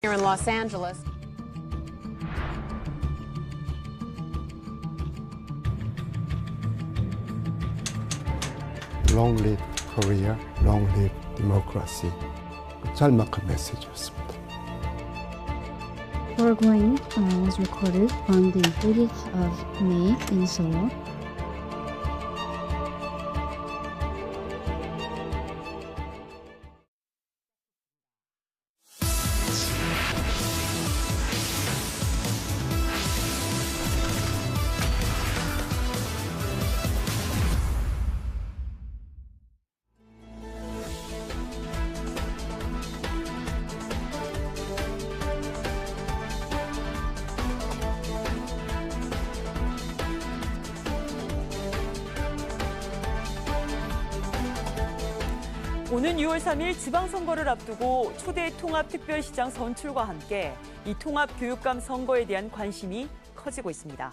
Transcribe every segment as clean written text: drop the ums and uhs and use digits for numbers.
Here in Los Angeles. Long live Korea, long live democracy. 짤막한 메시지였습니다. Foregoing was recorded on the 30th of May in Seoul. 오는 6월 3일 지방선거를 앞두고 초대 통합특별시장 선출과 함께 이 통합교육감 선거에 대한 관심이 커지고 있습니다.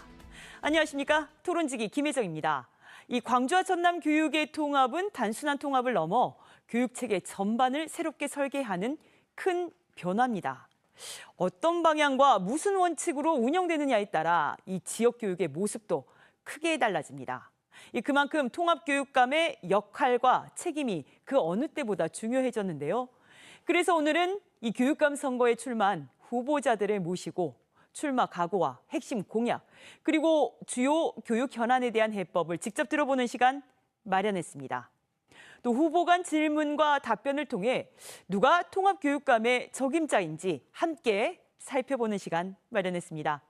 안녕하십니까? 토론지기 김혜정입니다. 이 광주와 전남 교육의 통합은 단순한 통합을 넘어 교육체계 전반을 새롭게 설계하는 큰 변화입니다. 어떤 방향과 무슨 원칙으로 운영되느냐에 따라 이 지역교육의 모습도 크게 달라집니다. 그만큼 통합교육감의 역할과 책임이 그 어느 때보다 중요해졌는데요. 그래서 오늘은 이 교육감 선거에 출마한 후보자들을 모시고 출마 각오와 핵심 공약, 그리고 주요 교육 현안에 대한 해법을 직접 들어보는 시간 마련했습니다. 또 후보 간 질문과 답변을 통해 누가 통합교육감의 적임자인지 함께 살펴보는 시간 마련했습니다.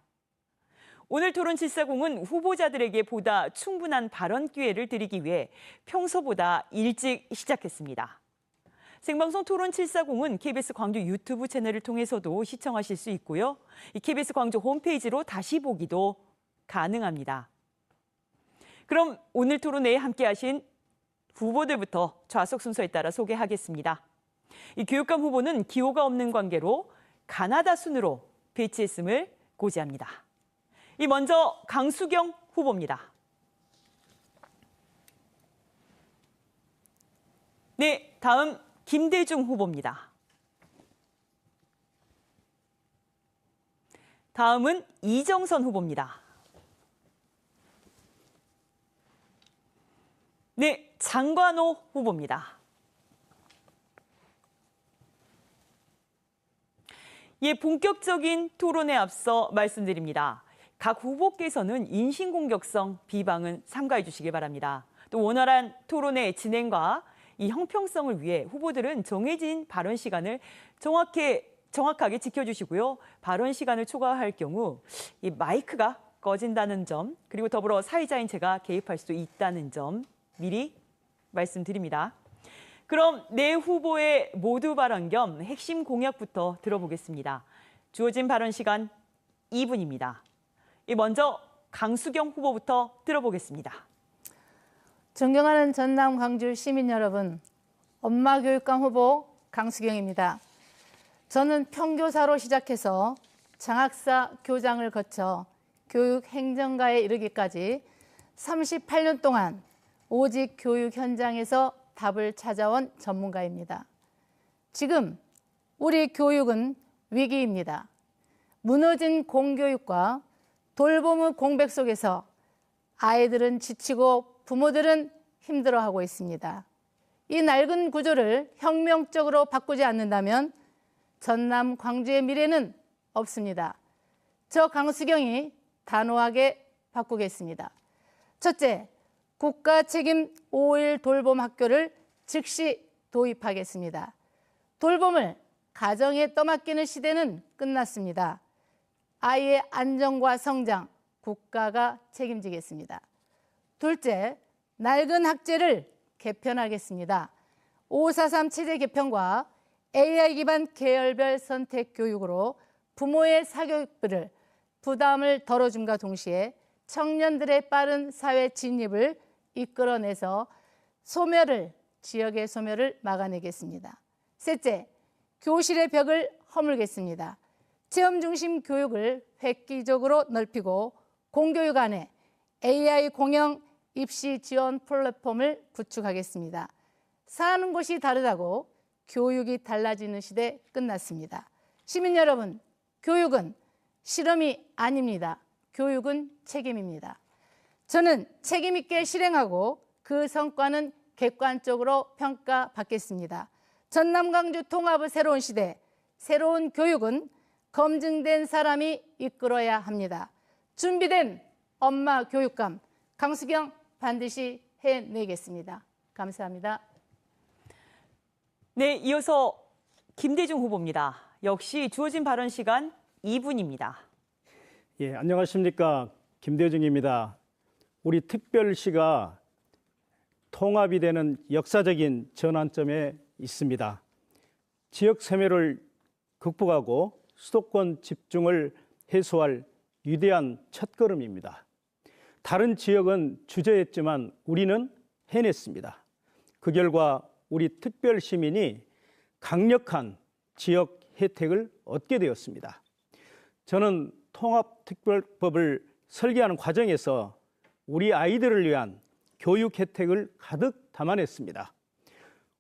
오늘 토론 740은 후보자들에게 보다 충분한 발언 기회를 드리기 위해 평소보다 일찍 시작했습니다. 생방송 토론 740은 KBS 광주 유튜브 채널을 통해서도 시청하실 수 있고요. 이 KBS 광주 홈페이지로 다시 보기도 가능합니다. 그럼 오늘 토론회에 함께하신 후보들부터 좌석 순서에 따라 소개하겠습니다. 이 교육감 후보는 기호가 없는 관계로 가나다 순으로 배치했음을 고지합니다. 먼저 강수경 후보입니다. 네, 다음 김대중 후보입니다. 다음은 이정선 후보입니다. 네, 장관호 후보입니다. 본격적인 토론에 앞서 말씀드립니다. 각 후보께서는 인신공격성 비방은 삼가해 주시기 바랍니다. 또 원활한 토론의 진행과 이 형평성을 위해 후보들은 정해진 발언 시간을 정확하게 지켜주시고요. 발언 시간을 초과할 경우 이 마이크가 꺼진다는 점, 그리고 더불어 사회자인 제가 개입할 수도 있다는 점 미리 말씀드립니다. 그럼 네 후보의 모두 발언 겸 핵심 공약부터 들어보겠습니다. 주어진 발언 시간 2분입니다. 먼저 강수경 후보부터 들어보겠습니다. 존경하는 전남 광주 시민 여러분, 엄마 교육감 후보 강수경입니다. 저는 평교사로 시작해서 장학사 교장을 거쳐 교육행정가에 이르기까지 38년 동안 오직 교육 현장에서 답을 찾아온 전문가입니다. 지금 우리 교육은 위기입니다. 무너진 공교육과 돌봄의 공백 속에서 아이들은 지치고 부모들은 힘들어하고 있습니다. 이 낡은 구조를 혁명적으로 바꾸지 않는다면 전남 광주의 미래는 없습니다. 저 강수경이 단호하게 바꾸겠습니다. 첫째, 국가 책임 5일 돌봄 학교를 즉시 도입하겠습니다. 돌봄을 가정에 떠맡기는 시대는 끝났습니다. 아이의 안정과 성장, 국가가 책임지겠습니다. 둘째, 낡은 학제를 개편하겠습니다. 543 체제 개편과 AI 기반 계열별 선택 교육으로 부모의 사교육비를 부담을 덜어줌과 동시에 청년들의 빠른 사회 진입을 이끌어내서 지역의 소멸을 막아내겠습니다. 셋째, 교실의 벽을 허물겠습니다. 체험 중심 교육을 획기적으로 넓히고 공교육 안에 AI 공영 입시 지원 플랫폼을 구축하겠습니다. 사는 곳이 다르다고 교육이 달라지는 시대 끝났습니다. 시민 여러분, 교육은 실험이 아닙니다. 교육은 책임입니다. 저는 책임 있게 실행하고 그 성과는 객관적으로 평가받겠습니다. 전남 광주 통합의 새로운 시대, 새로운 교육은 검증된 사람이 이끌어야 합니다. 준비된 엄마 교육감 강수경 반드시 해내겠습니다. 감사합니다. 네, 이어서 김대중 후보입니다. 역시 주어진 발언 시간 2분입니다. 예, 안녕하십니까. 김대중입니다. 우리 특별시가 통합이 되는 역사적인 전환점에 있습니다. 지역 소멸을 극복하고 수도권 집중을 해소할 위대한 첫걸음입니다. 다른 지역은 주저했지만 우리는 해냈습니다. 그 결과 우리 특별시민이 강력한 지역 혜택을 얻게 되었습니다. 저는 통합특별법을 설계하는 과정에서 우리 아이들을 위한 교육 혜택을 가득 담아냈습니다.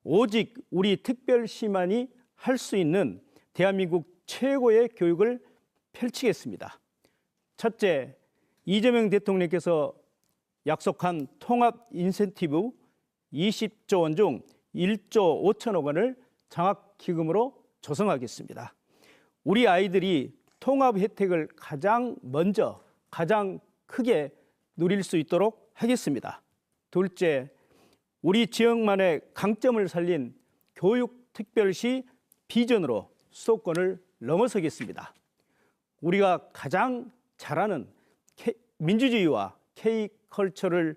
오직 우리 특별시만이 할 수 있는 대한민국 최고의 교육을 펼치겠습니다. 첫째, 이재명 대통령께서 약속한 통합 인센티브 20조 원 중 1조 5천억 원을 장학기금으로 조성하겠습니다. 우리 아이들이 통합 혜택을 가장 먼저, 가장 크게 누릴 수 있도록 하겠습니다. 둘째, 우리 지역만의 강점을 살린 교육특별시 비전으로 수도권을 넘어서겠습니다. 우리가 가장 잘하는 민주주의와 K컬처를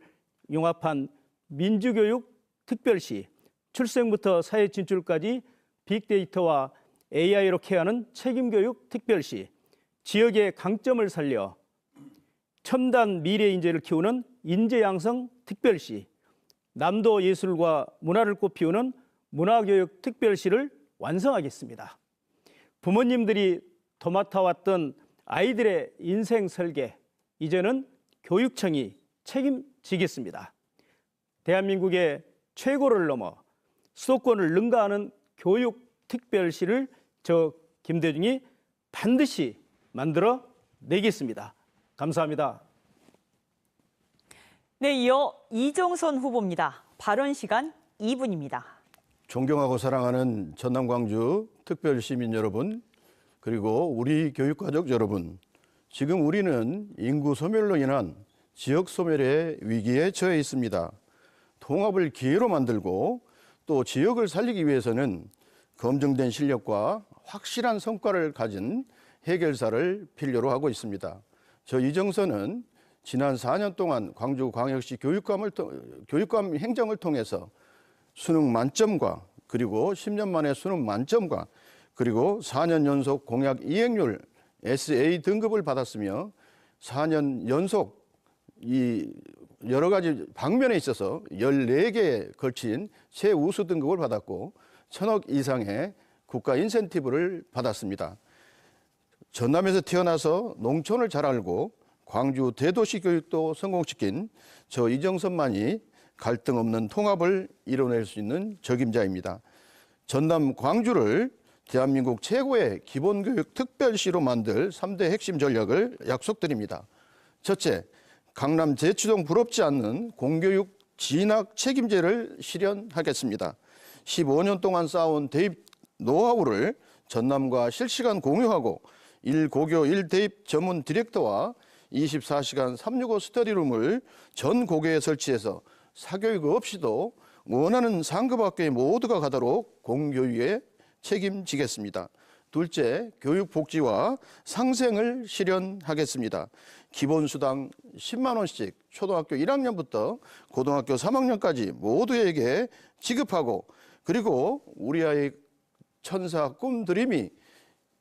융합한 민주교육 특별시, 출생부터 사회 진출까지 빅데이터와 AI로 케어하는 책임교육 특별시, 지역의 강점을 살려 첨단 미래 인재를 키우는 인재양성 특별시, 남도 예술과 문화를 꽃피우는 문화교육 특별시를 완성하겠습니다. 부모님들이 도맡아왔던 아이들의 인생 설계, 이제는 교육청이 책임지겠습니다. 대한민국의 최고를 넘어 수도권을 능가하는 교육특별시를 저 김대중이 반드시 만들어 내겠습니다. 감사합니다. 네, 이어 이정선 후보입니다. 발언 시간 2분입니다. 존경하고 사랑하는 전남 광주 특별시민 여러분, 그리고 우리 교육가족 여러분, 지금 우리는 인구 소멸로 인한 지역 소멸의 위기에 처해 있습니다. 통합을 기회로 만들고 또 지역을 살리기 위해서는 검증된 실력과 확실한 성과를 가진 해결사를 필요로 하고 있습니다. 저 이정선은 지난 4년 동안 광주광역시 교육감 행정을 통해서 수능 만점과 그리고 10년 만에 수능 만점과 그리고 4년 연속 공약 이행률 SA 등급을 받았으며 4년 연속 이 여러 가지 방면에 있어서 14개에 걸친 최우수 등급을 받았고 1,000억 이상의 국가 인센티브를 받았습니다. 전남에서 태어나서 농촌을 잘 알고 광주 대도시 교육도 성공시킨 저 이정선만이 갈등 없는 통합을 이뤄낼 수 있는 적임자입니다. 전남 광주를 대한민국 최고의 기본교육 특별시로 만들 3대 핵심 전략을 약속드립니다. 첫째, 강남 제치동 부럽지 않는 공교육 진학 책임제를 실현하겠습니다. 15년 동안 쌓아온 대입 노하우를 전남과 실시간 공유하고 1고교 1대입 전문 디렉터와 24시간 365 스터디룸을 전 고교에 설치해서 사교육 없이도 원하는 상급학교에 모두가 가도록 공교육에 책임지겠습니다. 둘째, 교육복지와 상생을 실현하겠습니다. 기본수당 10만 원씩 초등학교 1학년부터 고등학교 3학년까지 모두에게 지급하고, 그리고 우리 아이 천사 꿈드림이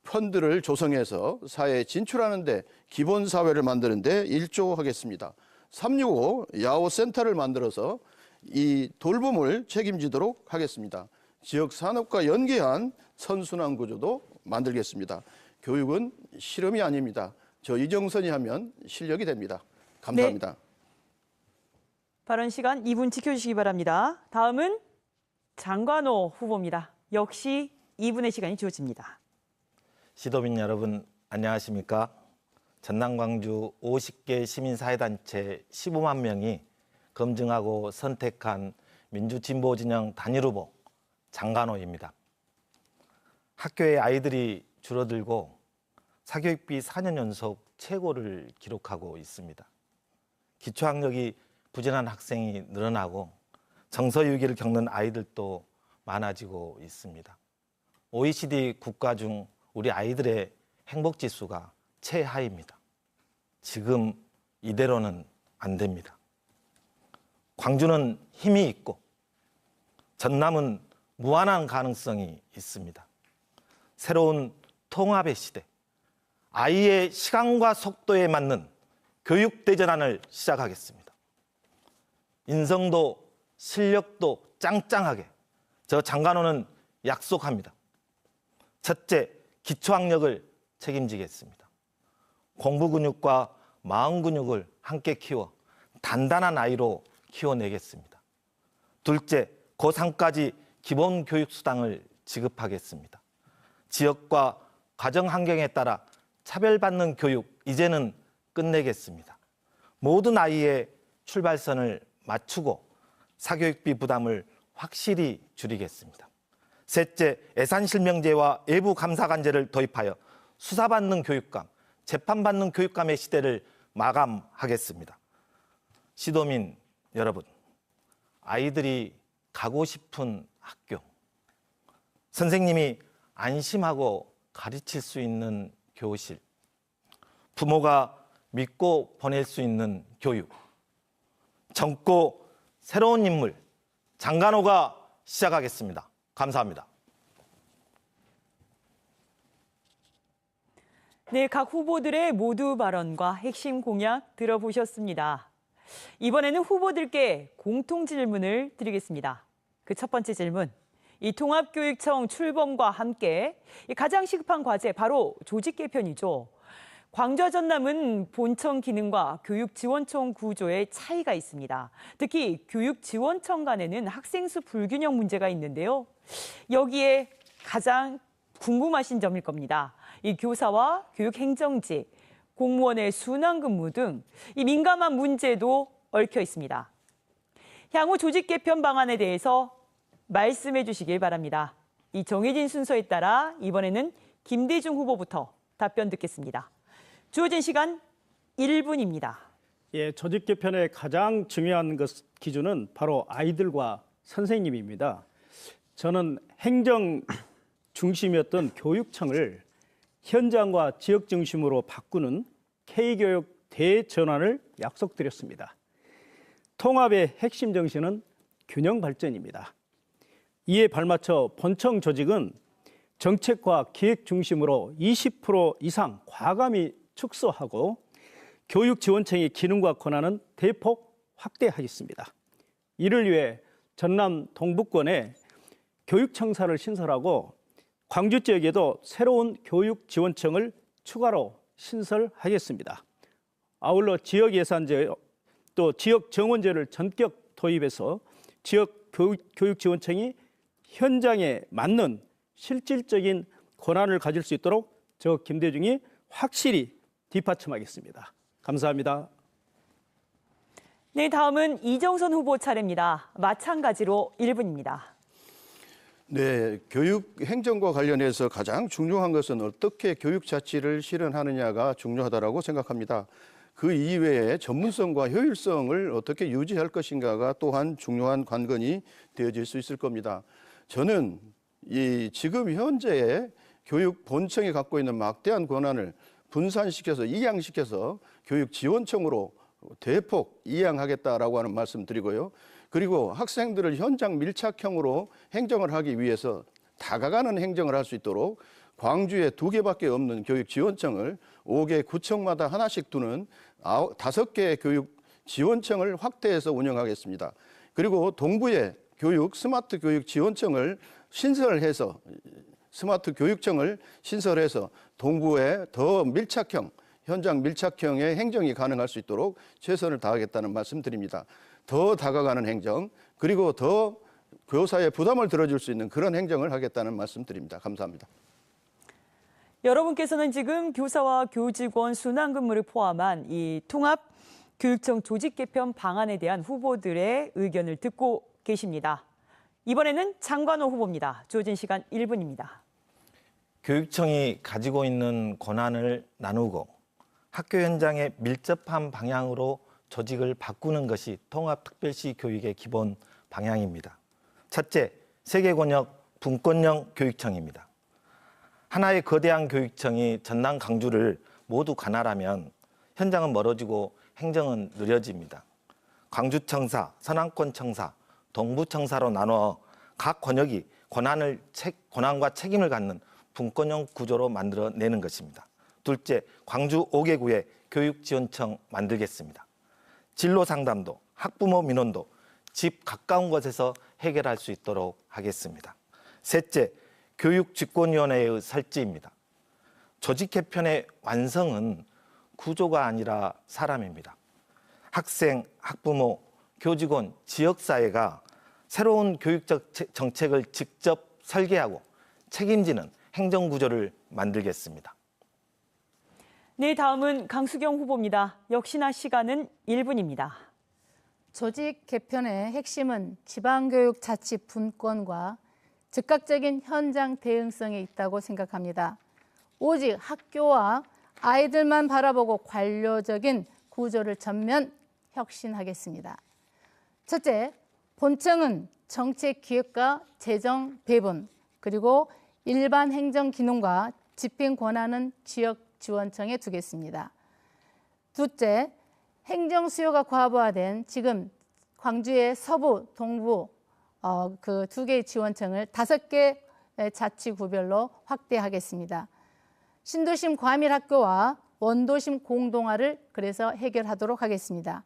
펀드를 조성해서 사회에 진출하는 데, 기본사회를 만드는 데 일조하겠습니다. 365 야호센터를 만들어서 이 돌봄을 책임지도록 하겠습니다. 지역산업과 연계한 선순환 구조도 만들겠습니다. 교육은 실험이 아닙니다. 저 이정선이 하면 실력이 됩니다. 감사합니다. 네. 발언 시간 2분 지켜주시기 바랍니다. 다음은 장관호 후보입니다. 역시 2분의 시간이 주어집니다. 시도민 여러분 안녕하십니까? 전남 광주 50개 시민사회단체 15만 명이 검증하고 선택한 민주진보진영 단일후보 장간호입니다. 학교의 아이들이 줄어들고 사교육비 4년 연속 최고를 기록하고 있습니다. 기초학력이 부진한 학생이 늘어나고 정서유기를 겪는 아이들도 많아지고 있습니다. OECD 국가 중 우리 아이들의 행복지수가 최하입니다. 지금 이대로는 안 됩니다. 광주는 힘이 있고 전남은 무한한 가능성이 있습니다. 새로운 통합의 시대, 아이의 시간과 속도에 맞는 교육대전환을 시작하겠습니다. 인성도 실력도 짱짱하게 저 장간호는 약속합니다. 첫째, 기초학력을 책임지겠습니다. 공부 근육과 마음 근육을 함께 키워 단단한 아이로 키워내겠습니다. 둘째, 고3까지 기본교육수당을 지급하겠습니다. 지역과 가정 환경에 따라 차별받는 교육 이제는 끝내겠습니다. 모든 아이의 출발선을 맞추고 사교육비 부담을 확실히 줄이겠습니다. 셋째, 예산실명제와 외부감사관제를 도입하여 수사받는 교육감, 재판받는 교육감의 시대를 마감하겠습니다. 시도민 여러분, 아이들이 가고 싶은 학교, 선생님이 안심하고 가르칠 수 있는 교실, 부모가 믿고 보낼 수 있는 교육, 젊고 새로운 인물, 장간호가 시작하겠습니다. 감사합니다. 네, 각 후보들의 모두 발언과 핵심 공약 들어보셨습니다. 이번에는 후보들께 공통 질문을 드리겠습니다. 그 첫 번째 질문. 이 통합교육청 출범과 함께 가장 시급한 과제 바로 조직 개편이죠. 광주와 전남은 본청 기능과 교육지원청 구조에 차이가 있습니다. 특히 교육지원청 간에는 학생 수 불균형 문제가 있는데요. 여기에 가장 궁금하신 점일 겁니다. 이 교사와 교육행정직, 공무원의 순환근무 등 이 민감한 문제도 얽혀 있습니다. 향후 조직 개편 방안에 대해서 말씀해 주시길 바랍니다. 이 정해진 순서에 따라 이번에는 김대중 후보부터 답변 듣겠습니다. 주어진 시간 1분입니다. 예, 조직 개편의 가장 중요한 기준은 바로 아이들과 선생님입니다. 저는 행정 중심이었던 교육청을 현장과 지역 중심으로 바꾸는 K교육 대전환을 약속드렸습니다. 통합의 핵심 정신은 균형 발전입니다. 이에 발맞춰 본청 조직은 정책과 기획 중심으로 20% 이상 과감히 축소하고 교육지원청의 기능과 권한은 대폭 확대하겠습니다. 이를 위해 전남 동북권에 교육청사를 신설하고 광주 지역에도 새로운 교육지원청을 추가로 신설하겠습니다. 아울러 지역 예산제 또 지역 정원제를 전격 도입해서 지역 교육지원청이 현장에 맞는 실질적인 권한을 가질 수 있도록 저 김대중이 확실히 뒷받침하겠습니다. 감사합니다. 네, 다음은 이정선 후보 차례입니다. 마찬가지로 1분입니다. 네, 교육 행정과 관련해서 가장 중요한 것은 어떻게 교육 자치를 실현하느냐가 중요하다고 생각합니다. 그 이외에 전문성과 효율성을 어떻게 유지할 것인가가 또한 중요한 관건이 되어질 수 있을 겁니다. 저는 지금 현재의 교육 본청이 갖고 있는 막대한 권한을 분산시켜서 이양시켜서 교육지원청으로 대폭 이양하겠다라고 하는 말씀 드리고요. 그리고 학생들을 현장 밀착형으로 행정을 하기 위해서 다가가는 행정을 할 수 있도록 광주에 2개밖에 없는 교육지원청을 5개 구청마다 하나씩 두는 5개의 교육지원청을 확대해서 운영하겠습니다. 그리고 동부에 스마트 교육지원청을 신설해서 스마트 교육청을 신설해서 동부에 더 밀착형, 현장 밀착형의 행정이 가능할 수 있도록 최선을 다하겠다는 말씀 드립니다. 더 다가가는 행정, 그리고 더 교사의 부담을 들어줄 수 있는 그런 행정을 하겠다는 말씀 드립니다. 감사합니다. 여러분께서는 지금 교사와 교직원 순환근무를 포함한 이 통합 교육청 조직 개편 방안에 대한 후보들의 의견을 듣고 계십니다. 이번에는 장관호 후보입니다. 주어진 시간 1분입니다. 교육청이 가지고 있는 권한을 나누고 학교 현장에 밀접한 방향으로 조직을 바꾸는 것이 통합특별시 교육의 기본 방향입니다. 첫째, 세계권역 분권형 교육청입니다. 하나의 거대한 교육청이 전남 광주를 모두 관할하면 현장은 멀어지고 행정은 느려집니다. 광주청사, 서남권청사, 동부청사로 나눠 각 권역이 권한과 책임을 갖는 분권형 구조로 만들어내는 것입니다. 둘째, 광주 5개구에 교육지원청 만들겠습니다. 진로 상담도, 학부모 민원도 집 가까운 곳에서 해결할 수 있도록 하겠습니다. 셋째, 교육집권위원회의 설치입니다. 조직 개편의 완성은 구조가 아니라 사람입니다. 학생, 학부모, 교직원, 지역사회가 새로운 교육적 정책을 직접 설계하고 책임지는 행정구조를 만들겠습니다. 네, 다음은 강수경 후보입니다. 역시나 시간은 1분입니다. 조직 개편의 핵심은 지방교육 자치 분권과 즉각적인 현장 대응성에 있다고 생각합니다. 오직 학교와 아이들만 바라보고 관료적인 구조를 전면 혁신하겠습니다. 첫째, 본청은 정책 기획과 재정 배분, 그리고 일반 행정 기능과 집행 권한은 지역지원청에 두겠습니다. 둘째, 행정 수요가 과부하된 지금 광주의 서부, 동부 그 2개의 지원청을 5개 자치구별로 확대하겠습니다. 신도심 과밀학교와 원도심 공동화를 그래서 해결하도록 하겠습니다.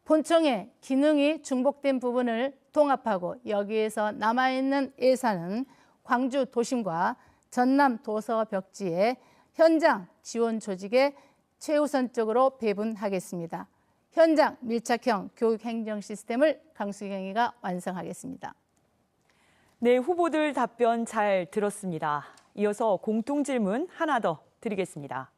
본청의 기능이 중복된 부분을 통합하고 여기에서 남아있는 예산은 광주 도심과 전남 도서 벽지에 현장 지원 조직에 최우선적으로 배분하겠습니다. 현장 밀착형 교육 행정 시스템을 강수경이가 완성하겠습니다. 네, 후보들 답변 잘 들었습니다. 이어서 공통 질문 하나 더 드리겠습니다.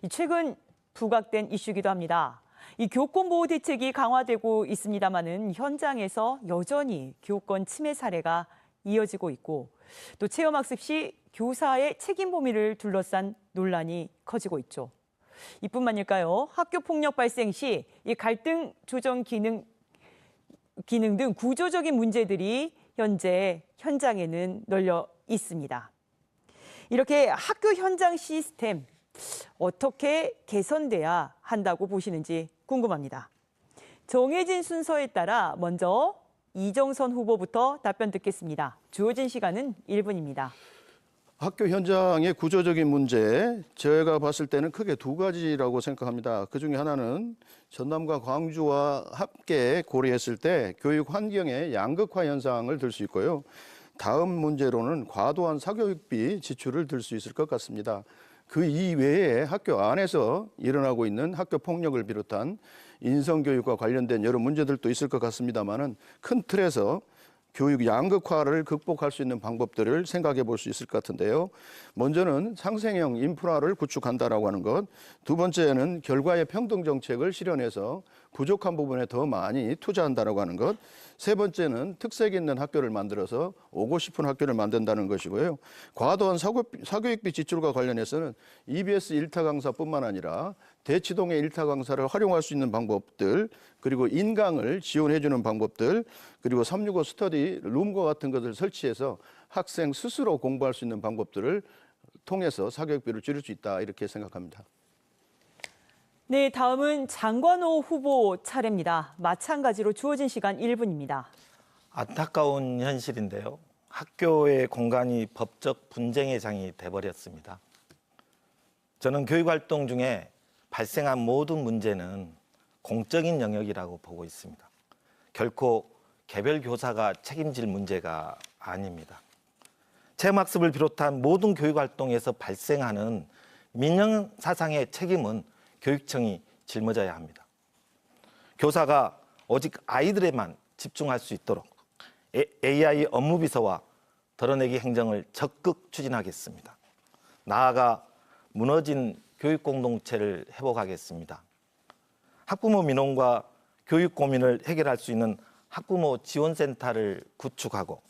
최근 부각된 이슈이기도 합니다. 이 교권 보호 대책이 강화되고 있습니다마는 현장에서 여전히 교권 침해 사례가 이어지고 있고 또 체험학습 시 교사의 책임 범위를 둘러싼 논란이 커지고 있죠. 이뿐만일까요? 학교 폭력 발생 시 이 갈등 조정 기능 등 구조적인 문제들이 현재 현장에는 널려 있습니다. 이렇게 학교 현장 시스템 어떻게 개선돼야 한다고 보시는지 궁금합니다. 정해진 순서에 따라 먼저 이정선 후보부터 답변 듣겠습니다. 주어진 시간은 1분입니다. 학교 현장의 구조적인 문제, 제가 봤을 때는 크게 2가지라고 생각합니다. 그중에 하나는 전남과 광주와 함께 고려했을 때 교육 환경의 양극화 현상을 들 수 있고요. 다음 문제로는 과도한 사교육비 지출을 들 수 있을 것 같습니다. 그 이외에 학교 안에서 일어나고 있는 학교 폭력을 비롯한 인성교육과 관련된 여러 문제들도 있을 것 같습니다만은 큰 틀에서 교육 양극화를 극복할 수 있는 방법들을 생각해 볼 수 있을 것 같은데요. 먼저는 상생형 인프라를 구축한다라고 하는 것. 두 번째는 결과의 평등 정책을 실현해서 부족한 부분에 더 많이 투자한다라고 하는 것. 세 번째는 특색 있는 학교를 만들어서 오고 싶은 학교를 만든다는 것이고요. 과도한 사교육비 지출과 관련해서는 EBS 일타 강사뿐만 아니라 대치동의 일타 강사를 활용할 수 있는 방법들, 그리고 인강을 지원해 주는 방법들, 그리고 365 스터디 룸과 같은 것을 설치해서 학생 스스로 공부할 수 있는 방법들을 통해서 사교육비를 줄일 수 있다, 이렇게 생각합니다. 네, 다음은 장관호 후보 차례입니다. 마찬가지로 주어진 시간 1분입니다. 안타까운 현실인데요. 학교의 공간이 법적 분쟁의 장이 돼버렸습니다. 저는 교육활동 중에 발생한 모든 문제는 공적인 영역이라고 보고 있습니다. 결코 개별 교사가 책임질 문제가 아닙니다. 체험학습을 비롯한 모든 교육활동에서 발생하는 민영사상의 책임은 교육청이 짊어져야 합니다. 교사가 오직 아이들에만 집중할 수 있도록 AI 업무비서와 덜어내기 행정을 적극 추진하겠습니다. 나아가 무너진 교육 공동체를 회복하겠습니다. 학부모 민원과 교육 고민을 해결할 수 있는 학부모 지원센터를 구축하고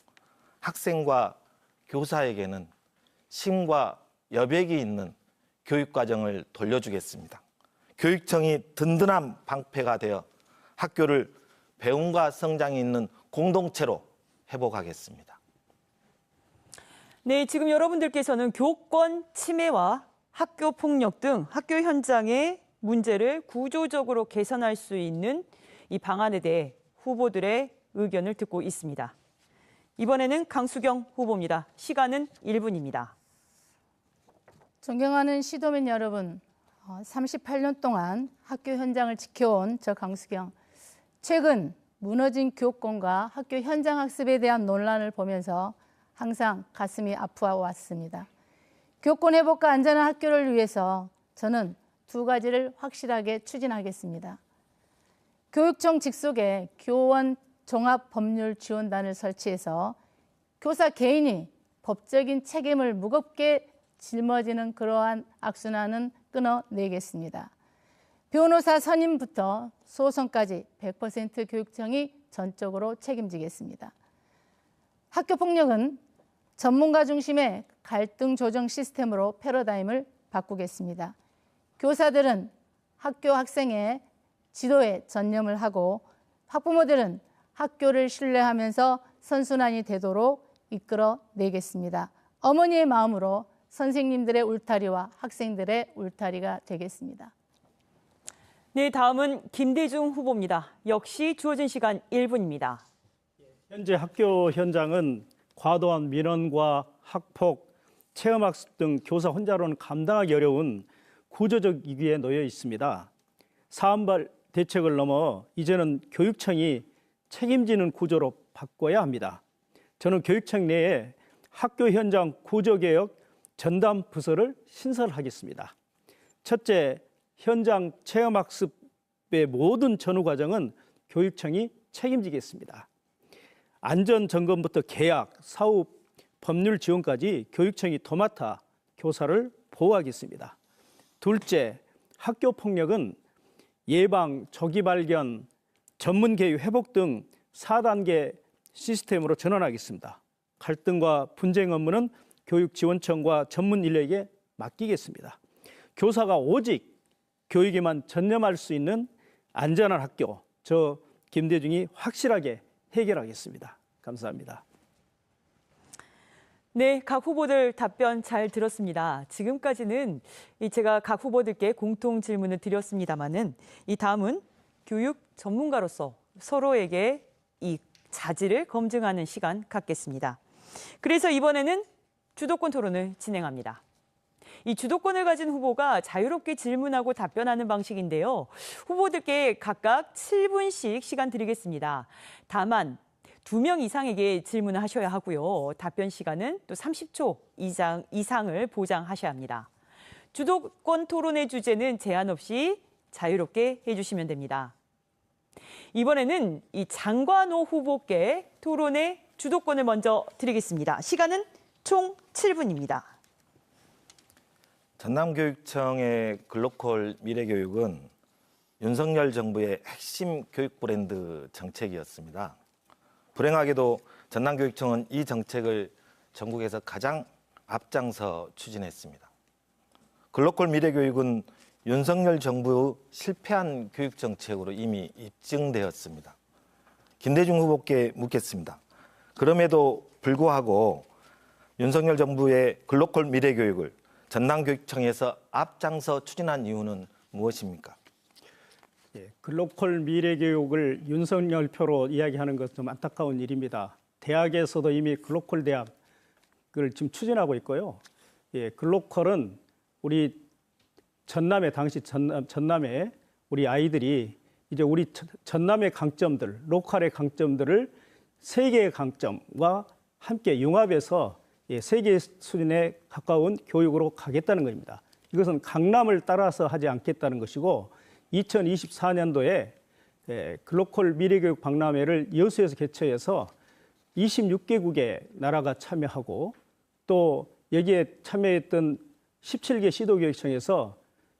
학생과 교사에게는 심과 여백이 있는 교육과정을 돌려주겠습니다. 교육청이 든든한 방패가 되어 학교를 배움과 성장이 있는 공동체로 회복하겠습니다. 네, 지금 여러분들께서는 교권 침해와 학교 폭력 등 학교 현장의 문제를 구조적으로 개선할 수 있는 이 방안에 대해 후보들의 의견을 듣고 있습니다. 이번에는 강수경 후보입니다. 시간은 1분입니다. 존경하는 시도민 여러분, 38년 동안 학교 현장을 지켜온 저 강수경. 최근 무너진 교권과 학교 현장 학습에 대한 논란을 보면서 항상 가슴이 아파왔습니다. 교권 회복과 안전한 학교를 위해서 저는 두 가지를 확실하게 추진하겠습니다. 교육청 직속에 교원 종합법률지원단을 설치해서 교사 개인이 법적인 책임을 무겁게 짊어지는 그러한 악순환은 끊어내겠습니다. 변호사 선임부터 소송까지 100% 교육청이 전적으로 책임지겠습니다. 학교폭력은 전문가 중심의 갈등 조정 시스템으로 패러다임을 바꾸겠습니다. 교사들은 학교 학생의 지도에 전념을 하고 학부모들은 학교를 신뢰하면서 선순환이 되도록 이끌어내겠습니다. 어머니의 마음으로 선생님들의 울타리와 학생들의 울타리가 되겠습니다. 네, 다음은 김대중 후보입니다. 역시 주어진 시간 1분입니다. 현재 학교 현장은 과도한 민원과 학폭, 체험학습 등 교사 혼자로는 감당하기 어려운 구조적 위기에 놓여 있습니다. 사안발 대책을 넘어 이제는 교육청이 책임지는 구조로 바꿔야 합니다. 저는 교육청 내에 학교 현장 구조개혁 전담 부서를 신설하겠습니다. 첫째, 현장 체험학습의 모든 전후 과정은 교육청이 책임지겠습니다. 안전점검부터 계약, 사업, 법률 지원까지 교육청이 도맡아 교사를 보호하겠습니다. 둘째, 학교 폭력은 예방, 조기 발견, 전문 개유 회복 등 4단계 시스템으로 전환하겠습니다. 갈등과 분쟁 업무는 교육지원청과 전문 인력에게 맡기겠습니다. 교사가 오직 교육에만 전념할 수 있는 안전한 학교, 저 김대중이 확실하게 해결하겠습니다. 감사합니다. 네, 각 후보들 답변 잘 들었습니다. 지금까지는 제가 각 후보들께 공통 질문을 드렸습니다마는 이 다음은 교육 전문가로서 서로에게 이 자질을 검증하는 시간 갖겠습니다. 그래서 이번에는 주도권 토론을 진행합니다. 이 주도권을 가진 후보가 자유롭게 질문하고 답변하는 방식인데요. 후보들께 각각 7분씩 시간 드리겠습니다. 다만 2명 이상에게 질문을 하셔야 하고요. 답변 시간은 또 30초 이상을 보장하셔야 합니다. 주도권 토론의 주제는 제한 없이 자유롭게 해주시면 됩니다. 이번에는 이 장관호 후보께 토론의 주도권을 먼저 드리겠습니다. 시간은 총 7분입니다. 전남교육청의 글로컬 미래교육은 윤석열 정부의 핵심 교육 브랜드 정책이었습니다. 불행하게도 전남교육청은 이 정책을 전국에서 가장 앞장서 추진했습니다. 글로컬 미래교육은 윤석열 정부의 실패한 교육 정책으로 이미 입증되었습니다. 김대중 후보께 묻겠습니다. 그럼에도 불구하고 윤석열 정부의 글로컬 미래교육을 전남교육청에서 앞장서 추진한 이유는 무엇입니까? 글로컬 미래교육을 윤석열 표로 이야기하는 것은 좀 안타까운 일입니다. 대학에서도 이미 글로컬 대학을 지금 추진하고 있고요. 글로컬은 우리 전남의 당시 전남의 우리 아이들이 이제 우리 전남의 강점들, 로컬의 강점들을 세계의 강점과 함께 융합해서 세계 수준에 가까운 교육으로 가겠다는 겁니다. 이것은 강남을 따라서 하지 않겠다는 것이고 2024년도에 글로컬 미래교육 박람회를 여수에서 개최해서 26개국의 나라가 참여하고 또 여기에 참여했던 17개 시도교육청에서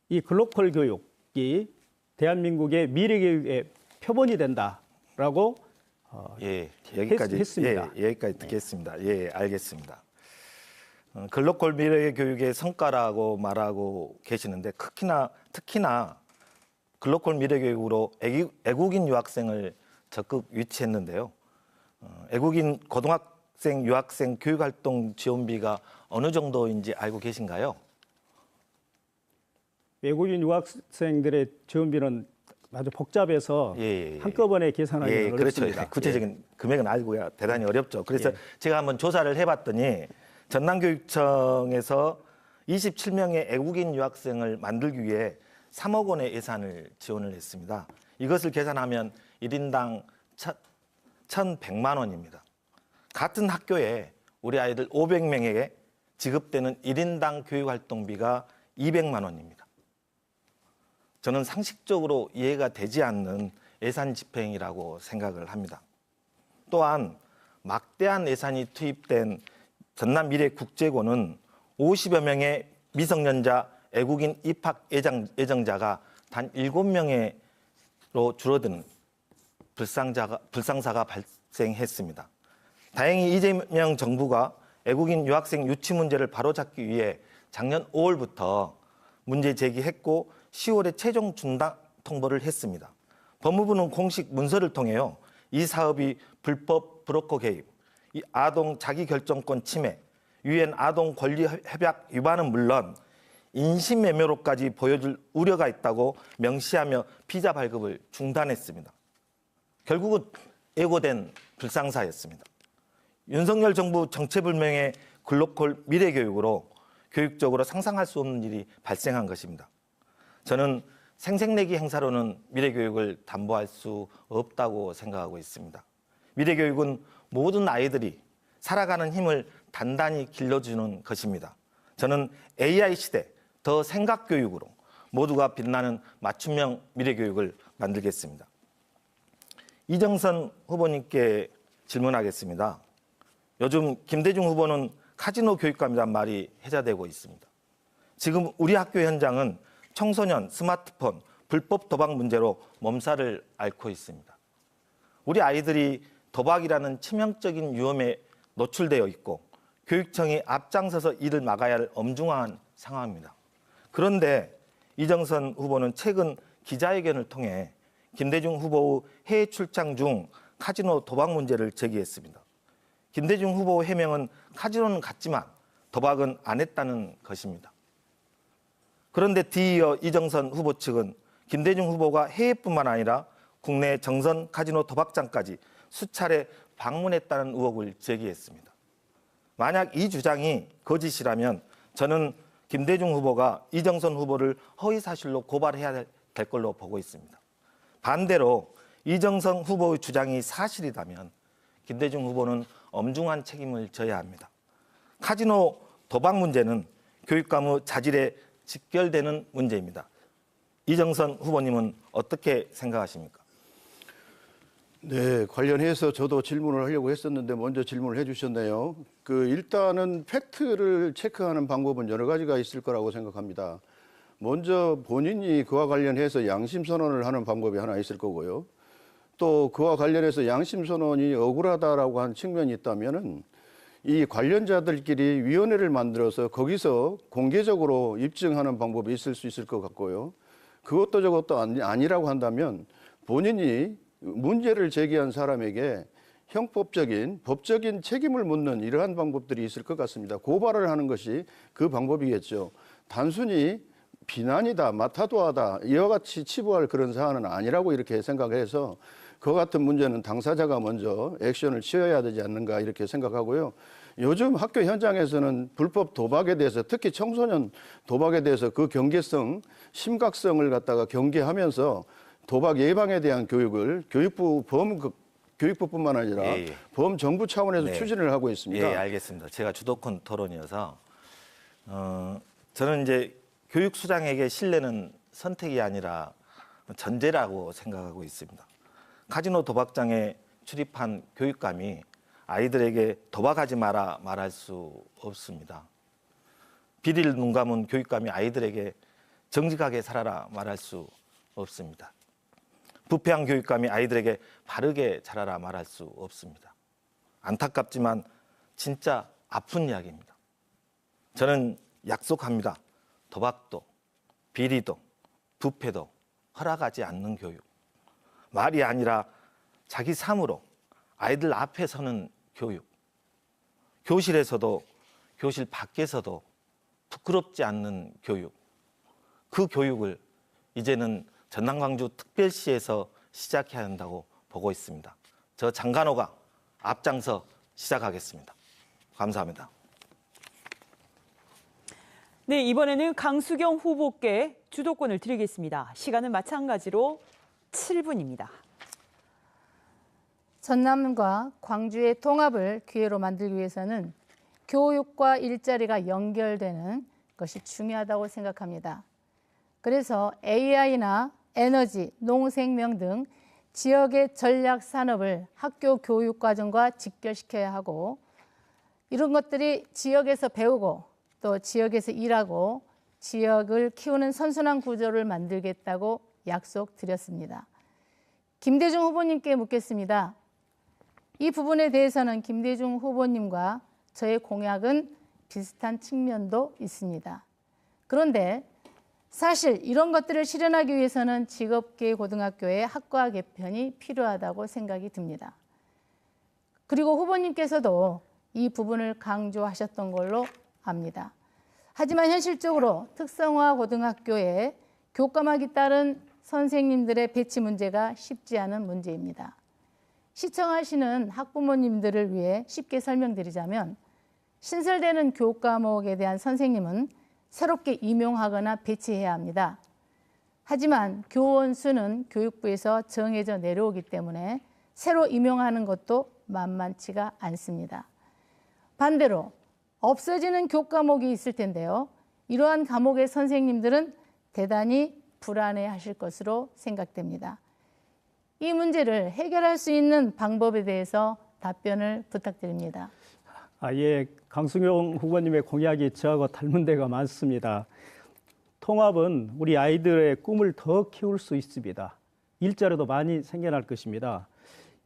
이 글로컬 교육이 대한민국의 미래 교육의 표본이 된다라고 예, 여기까지 했습니다. 예, 여기까지 듣겠습니다. 예, 알겠습니다. 글로컬 미래 교육의 성과라고 말하고 계시는데 특히나 글로컬 미래 교육으로 애국인 유학생을 적극 유치했는데요. 애국인 고등학생 유학생 교육활동 지원비가 어느 정도인지 알고 계신가요? 외국인 유학생들의 지원비는 아주 복잡해서 예. 한꺼번에 계산하기는 예, 그렇죠. 어렵습니다. 구체적인 금액은 알고야 대단히 어렵죠. 그래서 예. 제가 한번 조사를 해봤더니 전남교육청에서 27명의 애국인 유학생을 만들기 위해 3억 원의 예산을 지원을 했습니다. 이것을 계산하면 1인당 1,100만 원입니다. 같은 학교에 우리 아이들 500명에게 지급되는 1인당 교육활동비가 200만 원입니다. 저는 상식적으로 이해가 되지 않는 예산 집행이라고 생각을 합니다. 또한 막대한 예산이 투입된 전남미래국제고는 50여 명의 미성년자 애국인 입학 예정자가 단 7명으로 줄어든 불상사가 발생했습니다. 다행히 이재명 정부가 애국인 유학생 유치 문제를 바로잡기 위해 작년 5월부터 문제 제기했고 10월에 최종 중단 통보를 했습니다. 법무부는 공식 문서를 통해요. 이 사업이 불법 브로커 개입, 이 아동 자기결정권 침해, 유엔 아동 권리 협약 위반은 물론 인신매매로까지 보여줄 우려가 있다고 명시하며 비자 발급을 중단했습니다. 결국은 예고된 불상사였습니다. 윤석열 정부 정체불명의 글로컬 미래교육으로 교육적으로 상상할 수 없는 일이 발생한 것입니다. 저는 생색내기 행사로는 미래교육을 담보할 수 없다고 생각하고 있습니다. 미래교육은 모든 아이들이 살아가는 힘을 단단히 길러주는 것입니다. 저는 AI 시대 더 생각교육으로 모두가 빛나는 맞춤형 미래교육을 만들겠습니다. 이정선 후보님께 질문하겠습니다. 요즘 김대중 후보는 카지노 교육감이란 말이 회자되고 있습니다. 지금 우리 학교 현장은 청소년, 스마트폰, 불법 도박 문제로 몸살을 앓고 있습니다. 우리 아이들이 도박이라는 치명적인 위험에 노출되어 있고 교육청이 앞장서서 이를 막아야 할 엄중한 상황입니다. 그런데 이정선 후보는 최근 기자회견을 통해 김대중 후보의 해외 출장 중 카지노 도박 문제를 제기했습니다. 김대중 후보 해명은 카지노는 갔지만 도박은 안 했다는 것입니다. 그런데 뒤이어 이정선 후보 측은 김대중 후보가 해외뿐만 아니라 국내 정선 카지노 도박장까지 수차례 방문했다는 의혹을 제기했습니다. 만약 이 주장이 거짓이라면 저는 김대중 후보가 이정선 후보를 허위사실로 고발해야 될 걸로 보고 있습니다. 반대로 이정선 후보의 주장이 사실이라면 김대중 후보는 엄중한 책임을 져야 합니다. 카지노 도박 문제는 교육감의 자질에 직결되는 문제입니다. 이정선 후보님은 어떻게 생각하십니까? 네, 관련해서 저도 질문을 하려고 했었는데 먼저 질문을 해주셨네요. 일단은 팩트를 체크하는 방법은 여러 가지가 있을 거라고 생각합니다. 먼저 본인이 그와 관련해서 양심 선언을 하는 방법이 하나 있을 거고요. 또 그와 관련해서 양심 선언이 억울하다라고 한 측면이 있다면은 이 관련자들끼리 위원회를 만들어서 거기서 공개적으로 입증하는 방법이 있을 수 있을 것 같고요. 그것도 저것도 아니라고 한다면 본인이 문제를 제기한 사람에게 형법적인, 법적인 책임을 묻는 이러한 방법들이 있을 것 같습니다. 고발을 하는 것이 그 방법이겠죠. 단순히 비난이다, 마타도하다, 이와 같이 치부할 그런 사안은 아니라고 이렇게 생각해서 그 같은 문제는 당사자가 먼저 액션을 취해야 되지 않는가 이렇게 생각하고요. 요즘 학교 현장에서는 불법 도박에 대해서 특히 청소년 도박에 대해서 그 경계성, 심각성을 갖다가 경계하면서 도박 예방에 대한 교육을 교육부뿐만 아니라 범정부 차원에서 네. 추진을 하고 있습니다. 예, 알겠습니다. 제가 주도권 토론이어서 저는 이제 교육 수장에게 신뢰는 선택이 아니라 전제라고 생각하고 있습니다. 카지노 도박장에 출입한 교육감이 아이들에게 도박하지 마라 말할 수 없습니다. 비리를 눈감은 교육감이 아이들에게 정직하게 살아라 말할 수 없습니다. 부패한 교육감이 아이들에게 바르게 자라라 말할 수 없습니다. 안타깝지만 진짜 아픈 이야기입니다. 저는 약속합니다. 도박도, 비리도, 부패도 허락하지 않는 교육. 말이 아니라 자기 삶으로 아이들 앞에 서는 교육. 교실에서도 교실 밖에서도 부끄럽지 않는 교육. 그 교육을 이제는 전남 광주 특별시에서 시작해야 한다고 보고 있습니다. 저 장간호가 앞장서 시작하겠습니다. 감사합니다. 네, 이번에는 강수경 후보께 주도권을 드리겠습니다. 시간은 마찬가지로 7분입니다. 전남과 광주의 통합을 기회로 만들기 위해서는 교육과 일자리가 연결되는 것이 중요하다고 생각합니다. 그래서 AI나 에너지, 농생명 등 지역의 전략 산업을 학교 교육 과정과 직결시켜야 하고 이런 것들이 지역에서 배우고 또 지역에서 일하고 지역을 키우는 선순환 구조를 만들겠다고 약속드렸습니다. 김대중 후보님께 묻겠습니다. 이 부분에 대해서는 김대중 후보님과 저의 공약은 비슷한 측면도 있습니다. 그런데 사실 이런 것들을 실현하기 위해서는 직업계 고등학교의 학과 개편이 필요하다고 생각이 듭니다. 그리고 후보님께서도 이 부분을 강조하셨던 걸로 압니다. 하지만 현실적으로 특성화 고등학교에 교과목이 따른 선생님들의 배치 문제가 쉽지 않은 문제입니다. 시청하시는 학부모님들을 위해 쉽게 설명드리자면 신설되는 교과목에 대한 선생님은 새롭게 임용하거나 배치해야 합니다. 하지만 교원 수는 교육부에서 정해져 내려오기 때문에 새로 임용하는 것도 만만치가 않습니다. 반대로 없어지는 교과목이 있을 텐데요. 이러한 과목의 선생님들은 대단히 불안해하실 것으로 생각됩니다. 이 문제를 해결할 수 있는 방법에 대해서 답변을 부탁드립니다. 예, 강수경 후보님의 공약이 저하고 닮은 데가 많습니다. 통합은 우리 아이들의 꿈을 더 키울 수 있습니다. 일자리도 많이 생겨날 것입니다.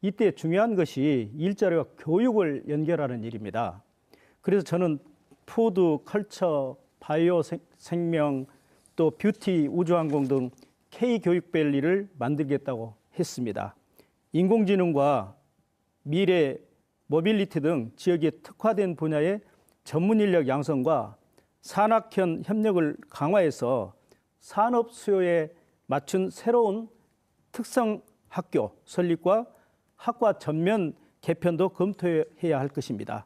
이때 중요한 것이 일자리와 교육을 연결하는 일입니다. 그래서 저는 푸드, 컬처, 바이오 생명, 또 뷰티, 우주항공 등 K교육밸리를 만들겠다고 했습니다. 인공지능과 미래 모빌리티 등 지역에 특화된 분야의 전문 인력 양성과 산학현 협력을 강화해서 산업 수요에 맞춘 새로운 특성 학교 설립과 학과 전면 개편도 검토해야 할 것입니다.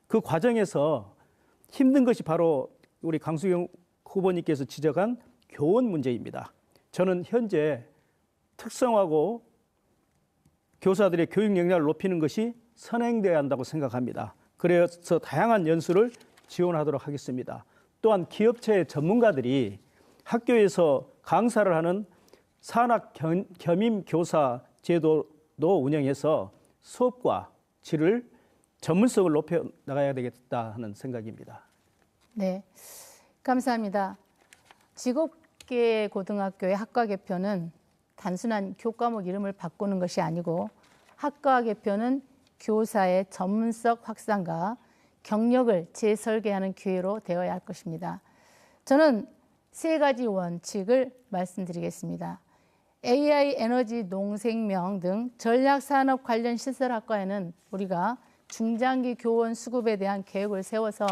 그 과정에서 힘든 것이 바로 우리 강수경 후보님께서 지적한 교원 문제입니다. 저는 현재 특성화고 교사들의 교육 역량을 높이는 것이 선행돼야 한다고 생각합니다. 그래서 다양한 연수를 지원하도록 하겠습니다. 또한 기업체 전문가들이 학교에서 강사를 하는 산학 겸임 교사 제도도 운영해서 수업과 질을 전문성을 높여 나가야 되겠다 하는 생각입니다. 네, 감사합니다. 직업계 고등학교의 학과 개편은 단순한 교과목 이름을 바꾸는 것이 아니고 학과 개편은 교사의 전문성 확산과 경력을 재설계하는 기회로 되어야 할 것입니다. 저는 세 가지 원칙을 말씀드리겠습니다. AI, 에너지, 농생명 등 전략산업 관련 시설학과에는 우리가 중장기 교원 수급에 대한 계획을 세워서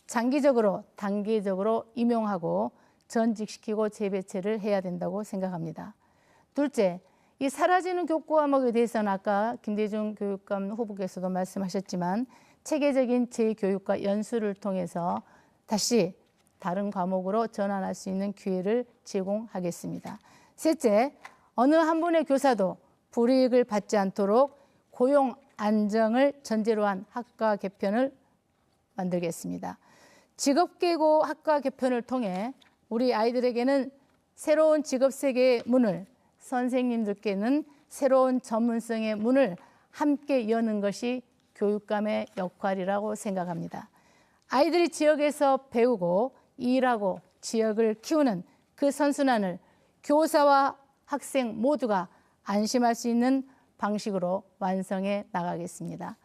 장기적으로, 단기적으로 임용하고 전직시키고 재배치를 해야 된다고 생각합니다. 둘째, 이 사라지는 교과목에 대해서는 아까 김대중 교육감 후보께서도 말씀하셨지만 체계적인 재교육과 연수를 통해서 다시 다른 과목으로 전환할 수 있는 기회를 제공하겠습니다. 셋째, 어느 한 분의 교사도 불이익을 받지 않도록 고용 안정을 전제로 한 학과 개편을 만들겠습니다. 직업계고 학과 개편을 통해 우리 아이들에게는 새로운 직업 세계의 문을, 선생님들께는 새로운 전문성의 문을 함께 여는 것이 교육감의 역할이라고 생각합니다. 아이들이 지역에서 배우고 일하고 지역을 키우는 그 선순환을 교사와 학생 모두가 안심할 수 있는 방식으로 완성해 나가겠습니다.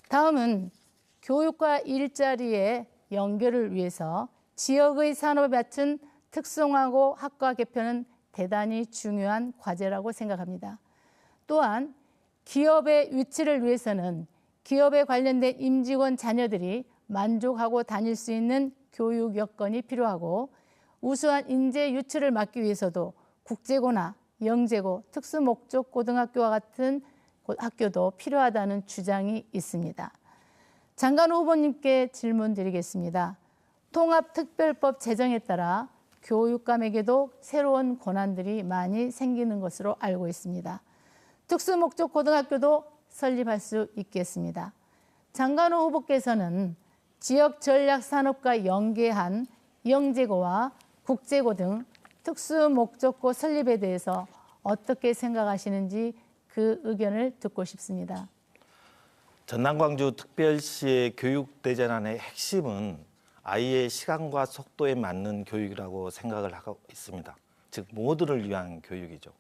다음은 교육과 일자리의 연결을 위해서 지역의 산업에 맞춘 특성화고 학과 개편은 대단히 중요한 과제라고 생각합니다. 또한 기업의 위치를 위해서는 기업에 관련된 임직원 자녀들이 만족하고 다닐 수 있는 교육 여건이 필요하고 우수한 인재 유치를 막기 위해서도 국제고나 영재고 특수목적 고등학교와 같은 학교도 필요하다는 주장이 있습니다. 장관 후보님께 질문 드리겠습니다. 통합특별법 제정에 따라 교육감에게도 새로운 권한들이 많이 생기는 것으로 알고 있습니다. 특수목적 고등학교도 설립할 수 있겠습니다. 장관 후보께서는 지역 전략 산업과 연계한 영재고와 국제고 등 특수목적고 설립에 대해서 어떻게 생각하시는지 그 의견을 듣고 싶습니다. 전남광주특별시의 교육대전안의 핵심은 아이의 시간과 속도에 맞는 교육이라고 생각을 하고 있습니다. 즉 모두를 위한 교육이죠.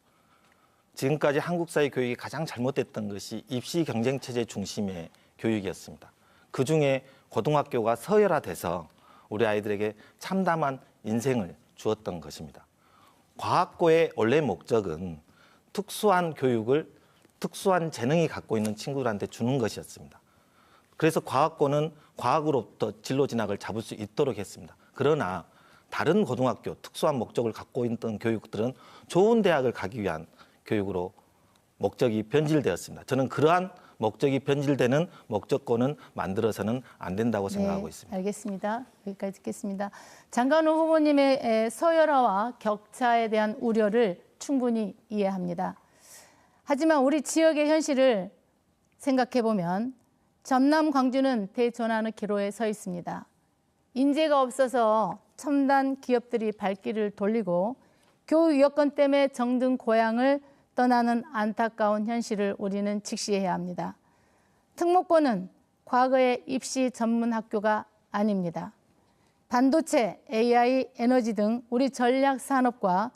지금까지 한국 사회 교육이 가장 잘못됐던 것이 입시 경쟁체제 중심의 교육이었습니다. 그중에 고등학교가 서열화돼서 우리 아이들에게 참담한 인생을 주었던 것입니다. 과학고의 원래 목적은 특수한 교육을 특수한 재능이 갖고 있는 친구들한테 주는 것이었습니다. 그래서 과학고는 과학으로부터 진로 진학을 잡을 수 있도록 했습니다. 그러나 다른 고등학교, 특수한 목적을 갖고 있던 교육들은 좋은 대학을 가기 위한 교육으로 목적이 변질되었습니다. 저는 그러한 목적이 변질되는 목적고는 만들어서는 안 된다고 생각하고 있습니다. 알겠습니다. 여기까지 듣겠습니다. 장관우 후보님의 서열화와 격차에 대한 우려를 충분히 이해합니다. 하지만 우리 지역의 현실을 생각해 보면 전남 광주는 대전환의 기로에 서 있습니다. 인재가 없어서 첨단 기업들이 발길을 돌리고 교육 여건 때문에 정든 고향을 떠나는 안타까운 현실을 우리는 직시해야 합니다. 특목고는 과거의 입시 전문 학교가 아닙니다. 반도체, AI, 에너지 등 우리 전략 산업과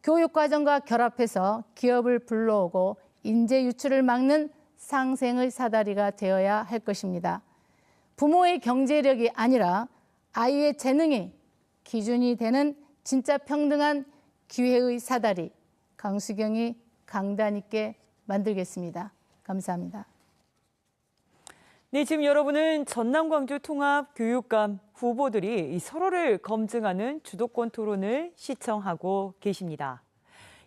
교육과정과 결합해서 기업을 불러오고 인재 유출을 막는 상생의 사다리가 되어야 할 것입니다. 부모의 경제력이 아니라 아이의 재능이 기준이 되는 진짜 평등한 기회의 사다리, 강수경이 강단 있게 만들겠습니다. 감사합니다. 네, 지금 여러분은 전남 광주 통합 교육감 후보들이 서로를 검증하는 주도권 토론을 시청하고 계십니다.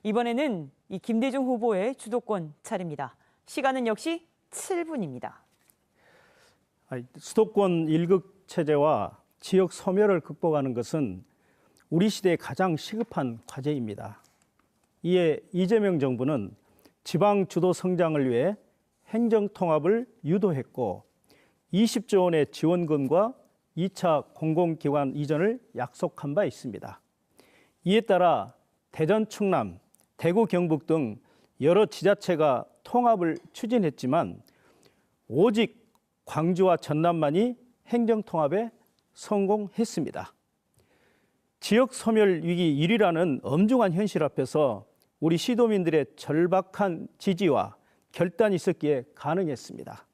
이번에는 이 김대중 후보의 주도권 차례입니다. 시간은 역시 7분입니다. 수도권 일극 체제와 지역 소멸을 극복하는 것은 우리 시대의 가장 시급한 과제입니다. 이에 이재명 정부는 지방 주도 성장을 위해 행정 통합을 유도했고 20조 원의 지원금과 2차 공공기관 이전을 약속한 바 있습니다. 이에 따라 대전, 충남, 대구, 경북 등 여러 지자체가 통합을 추진했지만 오직 광주와 전남만이 행정 통합에 성공했습니다. 지역 소멸 위기 1위라는 엄중한 현실 앞에서 우리 시도민들의 절박한 지지와 결단이 있었기에 가능했습니다.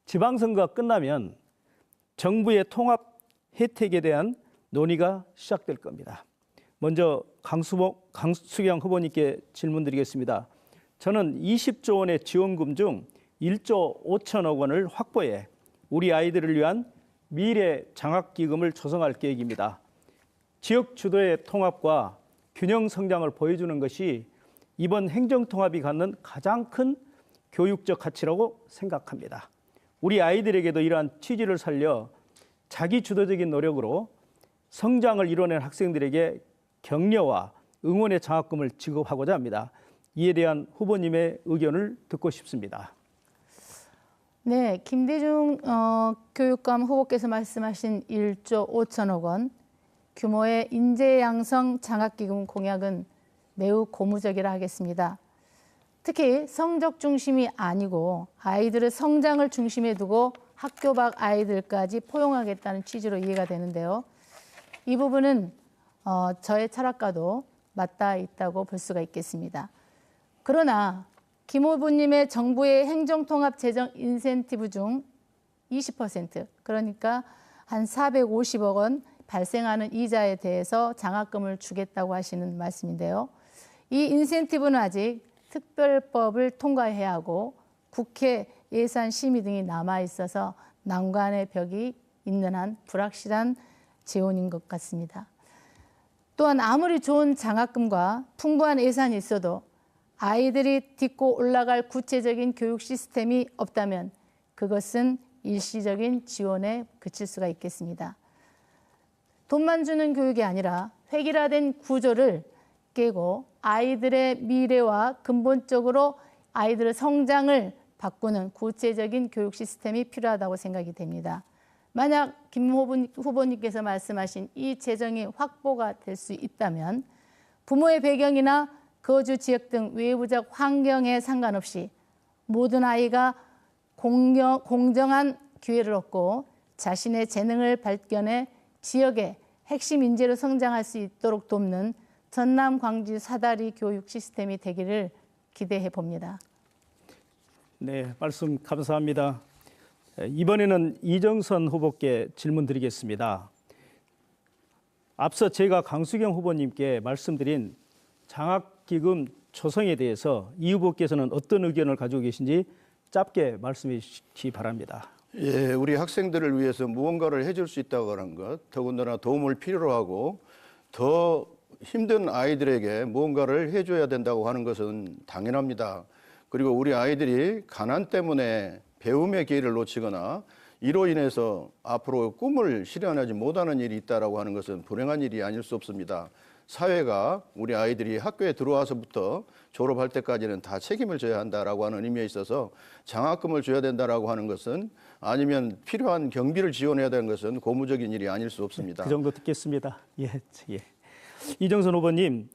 지방선거가 끝나면 정부의 통합 혜택에 대한 논의가 시작될 겁니다. 먼저 강수경 후보님께 질문드리겠습니다. 저는 20조 원의 지원금 중 1조 5천억 원을 확보해 우리 아이들을 위한 미래 장학기금을 조성할 계획입니다. 지역 주도의 통합과 균형 성장을 보여주는 것이 이번 행정통합이 갖는 가장 큰 교육적 가치라고 생각합니다. 우리 아이들에게도 이러한 취지를 살려 자기 주도적인 노력으로 성장을 이뤄낸 학생들에게 격려와 응원의 장학금을 지급하고자 합니다. 이에 대한 후보님의 의견을 듣고 싶습니다. 네, 김대중 교육감 후보께서 말씀하신 1조 5천억 원 규모의 인재 양성 장학기금 공약은 매우 고무적이라 하겠습니다. 특히 성적 중심이 아니고 아이들의 성장을 중심에 두고 학교 밖 아이들까지 포용하겠다는 취지로 이해가 되는데요. 이 부분은 저의 철학과도 맞닿아 있다고 볼 수가 있겠습니다. 그러나 김 후보님의 정부의 행정통합 재정 인센티브 중 20%, 그러니까 한 450억 원 발생하는 이자에 대해서 장학금을 주겠다고 하시는 말씀인데요. 이 인센티브는 아직 특별법을 통과해야 하고 국회 예산 심의 등이 남아 있어서 난관의 벽이 있는 한 불확실한 재원인 것 같습니다. 또한 아무리 좋은 장학금과 풍부한 예산이 있어도 아이들이 딛고 올라갈 구체적인 교육 시스템이 없다면 그것은 일시적인 지원에 그칠 수가 있겠습니다. 돈만 주는 교육이 아니라 획일화된 구조를 깨고 아이들의 미래와 근본적으로 아이들의 성장을 바꾸는 구체적인 교육 시스템이 필요하다고 생각이 됩니다. 만약 김 후보님께서 말씀하신 이 재정이 확보가 될 수 있다면 부모의 배경이나 거주 지역 등 외부적 환경에 상관없이 모든 아이가 공정한 기회를 얻고 자신의 재능을 발견해 지역의 핵심 인재로 성장할 수 있도록 돕는 전남 광주 사다리 교육 시스템이 되기를 기대해 봅니다. 네, 말씀 감사합니다. 이번에는 이정선 후보께 질문 드리겠습니다. 앞서 제가 강수경 후보님께 말씀드린 장학기금 조성에 대해서 이 후보께서는 어떤 의견을 가지고 계신지 짧게 말씀해 주시기 바랍니다. 예, 우리 학생들을 위해서 무언가를 해줄 수 있다고 하는 것, 더군다나 도움을 필요로 하고 더 힘든 아이들에게 무언가를 해줘야 된다고 하는 것은 당연합니다. 그리고 우리 아이들이 가난 때문에 배움의 기회를 놓치거나 이로 인해서 앞으로 꿈을 실현하지 못하는 일이 있다고 하는 것은 불행한 일이 아닐 수 없습니다. 사회가 우리 아이들이 학교에 들어와서부터 졸업할 때까지는 다 책임을 져야 한다라고 하는 의미에 있어서 장학금을 줘야 된다라고 하는 것은 아니면 필요한 경비를 지원해야 되는 것은 고무적인 일이 아닐 수 없습니다. 그 정도 듣겠습니다. 예. 이정선 후보님,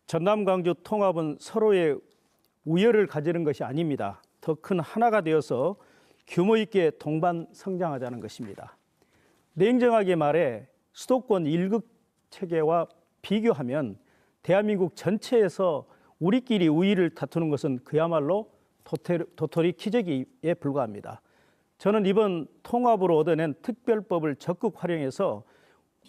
전남 광주 통합은 서로의 우열을 가지는 것이 아닙니다. 더 큰 하나가 되어서 규모 있게 동반 성장하자는 것입니다. 냉정하게 말해 수도권 1급 체계와 비교하면 대한민국 전체에서 우리끼리 우위를 다투는 것은 그야말로 도토리 키재기에 불과합니다. 저는 이번 통합으로 얻어낸 특별법을 적극 활용해서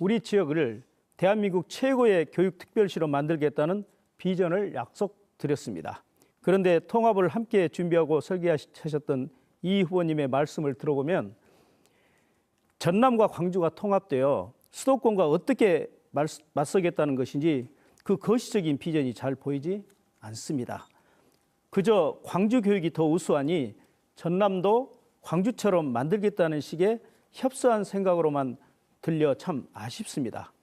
우리 지역을 대한민국 최고의 교육특별시로 만들겠다는 비전을 약속드렸습니다. 그런데 통합을 함께 준비하고 설계하셨던 이 후보님의 말씀을 들어보면 전남과 광주가 통합되어 수도권과 어떻게 맞서겠다는 것인지 그 거시적인 비전이 잘 보이지 않습니다. 그저 광주 교육이 더 우수하니 전남도 광주처럼 만들겠다는 식의 협소한 생각으로만 들려 참 아쉽습니다.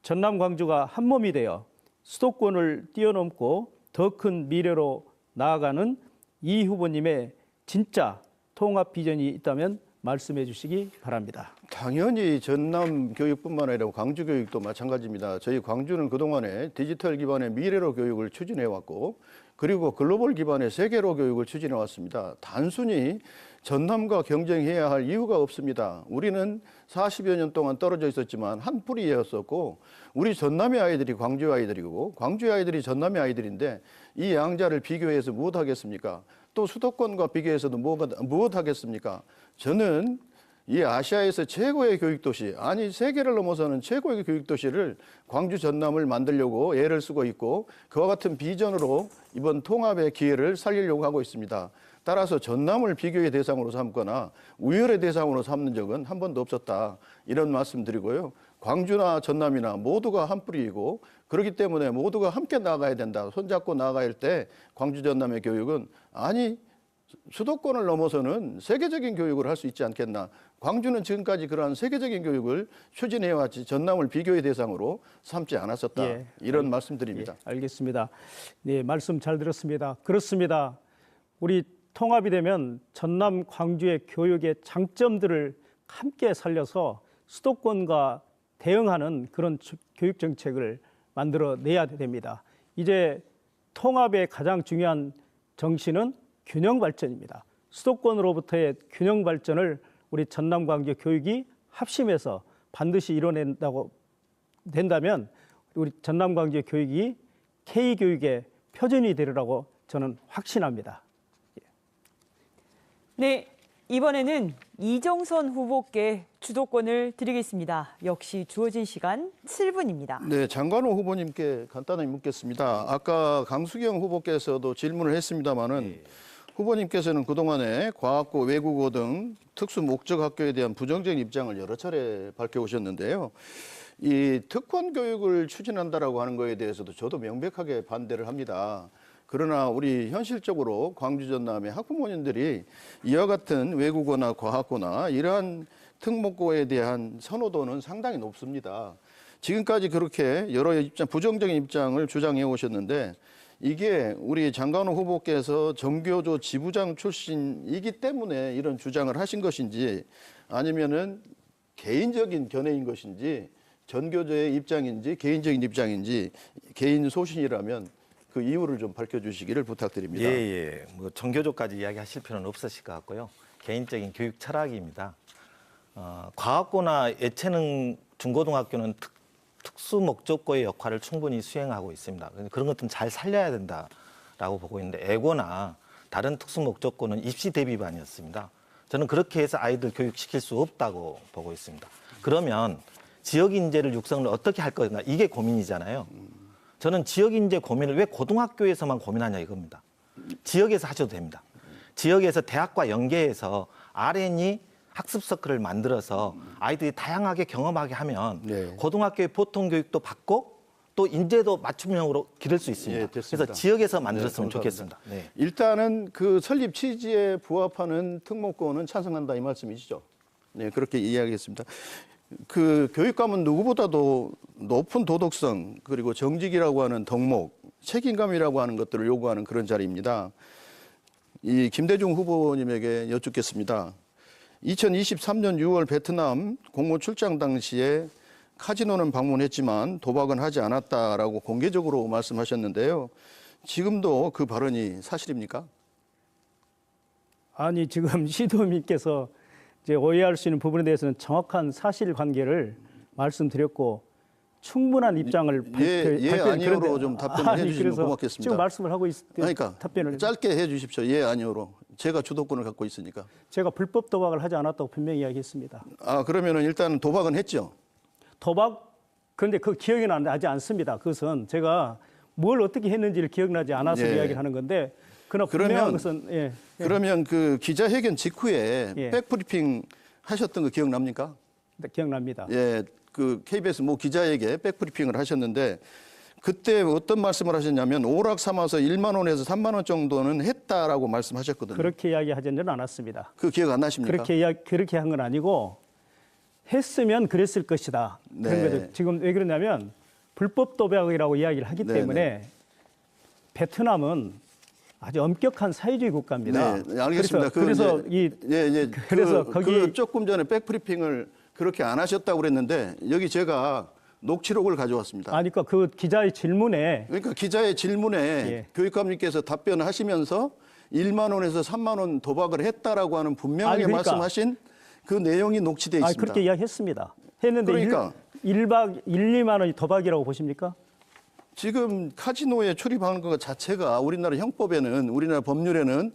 전남 광주가 한 몸이 되어 수도권을 뛰어넘고 더 큰 미래로 나아가는 이 후보님의 진짜 통합 비전이 있다면 말씀해 주시기 바랍니다. 당연히 전남 교육뿐만 아니라 광주 교육도 마찬가지입니다. 저희 광주는 그동안에 디지털 기반의 미래로 교육을 추진해 왔고 그리고 글로벌 기반의 세계로 교육을 추진해 왔습니다. 단순히 전남과 경쟁해야 할 이유가 없습니다. 우리는 40여 년 동안 떨어져 있었지만 한 뿌리였었고 우리 전남의 아이들이 광주 아이들이고 광주의 아이들이 전남의 아이들인데 이 양자를 비교해서 무엇 하겠습니까? 또 수도권과 비교해서도 무엇 하겠습니까? 저는 이 아시아에서 최고의 교육도시, 아니 세계를 넘어서는 최고의 교육도시를 광주 전남을 만들려고 애를 쓰고 있고 그와 같은 비전으로 이번 통합의 기회를 살리려고 하고 있습니다. 따라서 전남을 비교의 대상으로 삼거나 우열의 대상으로 삼는 적은 한 번도 없었다. 이런 말씀 드리고요. 광주나 전남이나 모두가 한 뿌리이고 그렇기 때문에 모두가 함께 나가야 된다. 손잡고 나가야 할 때 광주 전남의 교육은 아니 수도권을 넘어서는 세계적인 교육을 할 수 있지 않겠나. 광주는 지금까지 그러한 세계적인 교육을 추진해왔지 전남을 비교의 대상으로 삼지 않았었다. 예. 이런 말씀드립니다. 예, 알겠습니다. 네, 말씀 잘 들었습니다. 그렇습니다. 우리 통합이 되면 전남 광주의 교육의 장점들을 함께 살려서 수도권과 대응하는 그런 교육 정책을 만들어내야 됩니다. 이제 통합의 가장 중요한 정신은 균형 발전입니다. 수도권으로부터의 균형 발전을 우리 전남 광주 교육이 합심해서 반드시 이뤄낸다고 된다면 우리 전남 광주 교육이 K 교육의 표준이 되리라고 저는 확신합니다. 네, 이번에는 이정선 후보께 주도권을 드리겠습니다. 역시 주어진 시간 7분입니다. 네, 장관호 후보님께 간단히 묻겠습니다. 아까 강수경 후보께서도 질문을 했습니다마는 후보님께서는 그동안에 과학고, 외국어 등 특수 목적 학교에 대한 부정적인 입장을 여러 차례 밝혀오셨는데요. 이 특권 교육을 추진한다라고 하는 거에 대해서도 저도 명백하게 반대를 합니다. 그러나 우리 현실적으로 광주 전남의 학부모님들이 이와 같은 외국어나 과학고나 이러한 특목고에 대한 선호도는 상당히 높습니다. 지금까지 그렇게 여러 부정적인 입장을 주장해 오셨는데 이게 우리 장관호 후보께서 정교조 지부장 출신이기 때문에 이런 주장을 하신 것인지 아니면은 개인적인 견해인 것인지 전교조의 입장인지 개인적인 입장인지 개인 소신이라면 그 이유를 좀 밝혀주시기를 부탁드립니다. 예. 뭐 정교조까지 이야기하실 필요는 없으실 것 같고요. 개인적인 교육 철학입니다. 과학고나 예체능 중고등학교는 특수 목적고의 역할을 충분히 수행하고 있습니다. 그런 것들은 잘 살려야 된다라고 보고 있는데 애고나 다른 특수 목적고는 입시 대비반이었습니다. 저는 그렇게 해서 아이들 교육시킬 수 없다고 보고 있습니다. 그러면 지역 인재를 육성을 어떻게 할 거냐 이게 고민이잖아요. 저는 지역 인재 고민을 왜 고등학교에서만 고민하냐 이겁니다. 지역에서 하셔도 됩니다. 지역에서 대학과 연계해서 R&E 학습 서클을 만들어서 아이들이 다양하게 경험하게 하면 네. 고등학교의 보통 교육도 받고 또 인재도 맞춤형으로 기를 수 있습니다. 예, 됐습니다. 그래서 지역에서 만들었으면 네, 좋겠습니다. 네. 일단은 그 설립 취지에 부합하는 특목고는 찬성한다 이 말씀이시죠? 네, 그렇게 이해하겠습니다. 그 교육감은 누구보다도 높은 도덕성 그리고 정직이라고 하는 덕목, 책임감이라고 하는 것들을 요구하는 그런 자리입니다. 이 김대중 후보님에게 여쭙겠습니다. 2023년 6월 베트남 공무 출장 당시에 카지노는 방문했지만 도박은 하지 않았다라고 공개적으로 말씀하셨는데요. 지금도 그 발언이 사실입니까? 아니 지금 시도민께서 이제 오해할 수 있는 부분에 대해서는 정확한 사실관계를 말씀드렸고 충분한 입장을 아니요로 좀 답변을 해주시면 고맙겠습니다. 지금 말씀을 하고 그러니까 답변을 짧게 해주십시오. 예, 아니요로. 제가 주도권을 갖고 있으니까. 제가 불법 도박을 하지 않았다고 분명히 이야기했습니다. 아 그러면은 일단 도박은 했죠. 도박 그런데 그 기억이 나지 않습니다. 그것은 제가 뭘 어떻게 했는지를 기억나지 않아서 예. 이야기를 하는 건데 그러나 분명한 것은 그러면 그 기자회견 직후에 예. 백브리핑 하셨던 거 기억납니까? 네, 기억납니다. 예, 그 KBS 모 기자에게 백브리핑을 하셨는데 그때 어떤 말씀을 하셨냐면 오락 삼아서 1만 원에서 3만 원 정도는 했다라고 말씀하셨거든요. 그렇게 이야기하지는 않았습니다. 그 기억 안 나십니까? 그렇게 한 건 아니고 했으면 그랬을 것이다. 그런 네. 거죠. 지금 왜 그러냐면 불법 도박이라고 이야기를 하기 네, 때문에 베트남은 아주 엄격한 사회주의 국가입니다. 네, 알겠습니다. 그래서 그래서 거기 조금 전에 백브리핑을 그렇게 안 하셨다고 그랬는데 여기 제가 녹취록을 가져왔습니다. 아니 그 기자의 질문에 그러니까 기자의 질문에 예. 교육감님께서 답변을 하시면서 1만 원에서 3만 원 도박을 했다라고 하는 분명하게 아니, 그러니까. 말씀하신 그 내용이 녹취되어 있습니다. 그렇게 이야기했습니다. 했는데 그러니까. 2만 원이 도박이라고 보십니까? 지금 카지노에 출입하는 것 자체가 우리나라 형법에는 우리나라 법률에는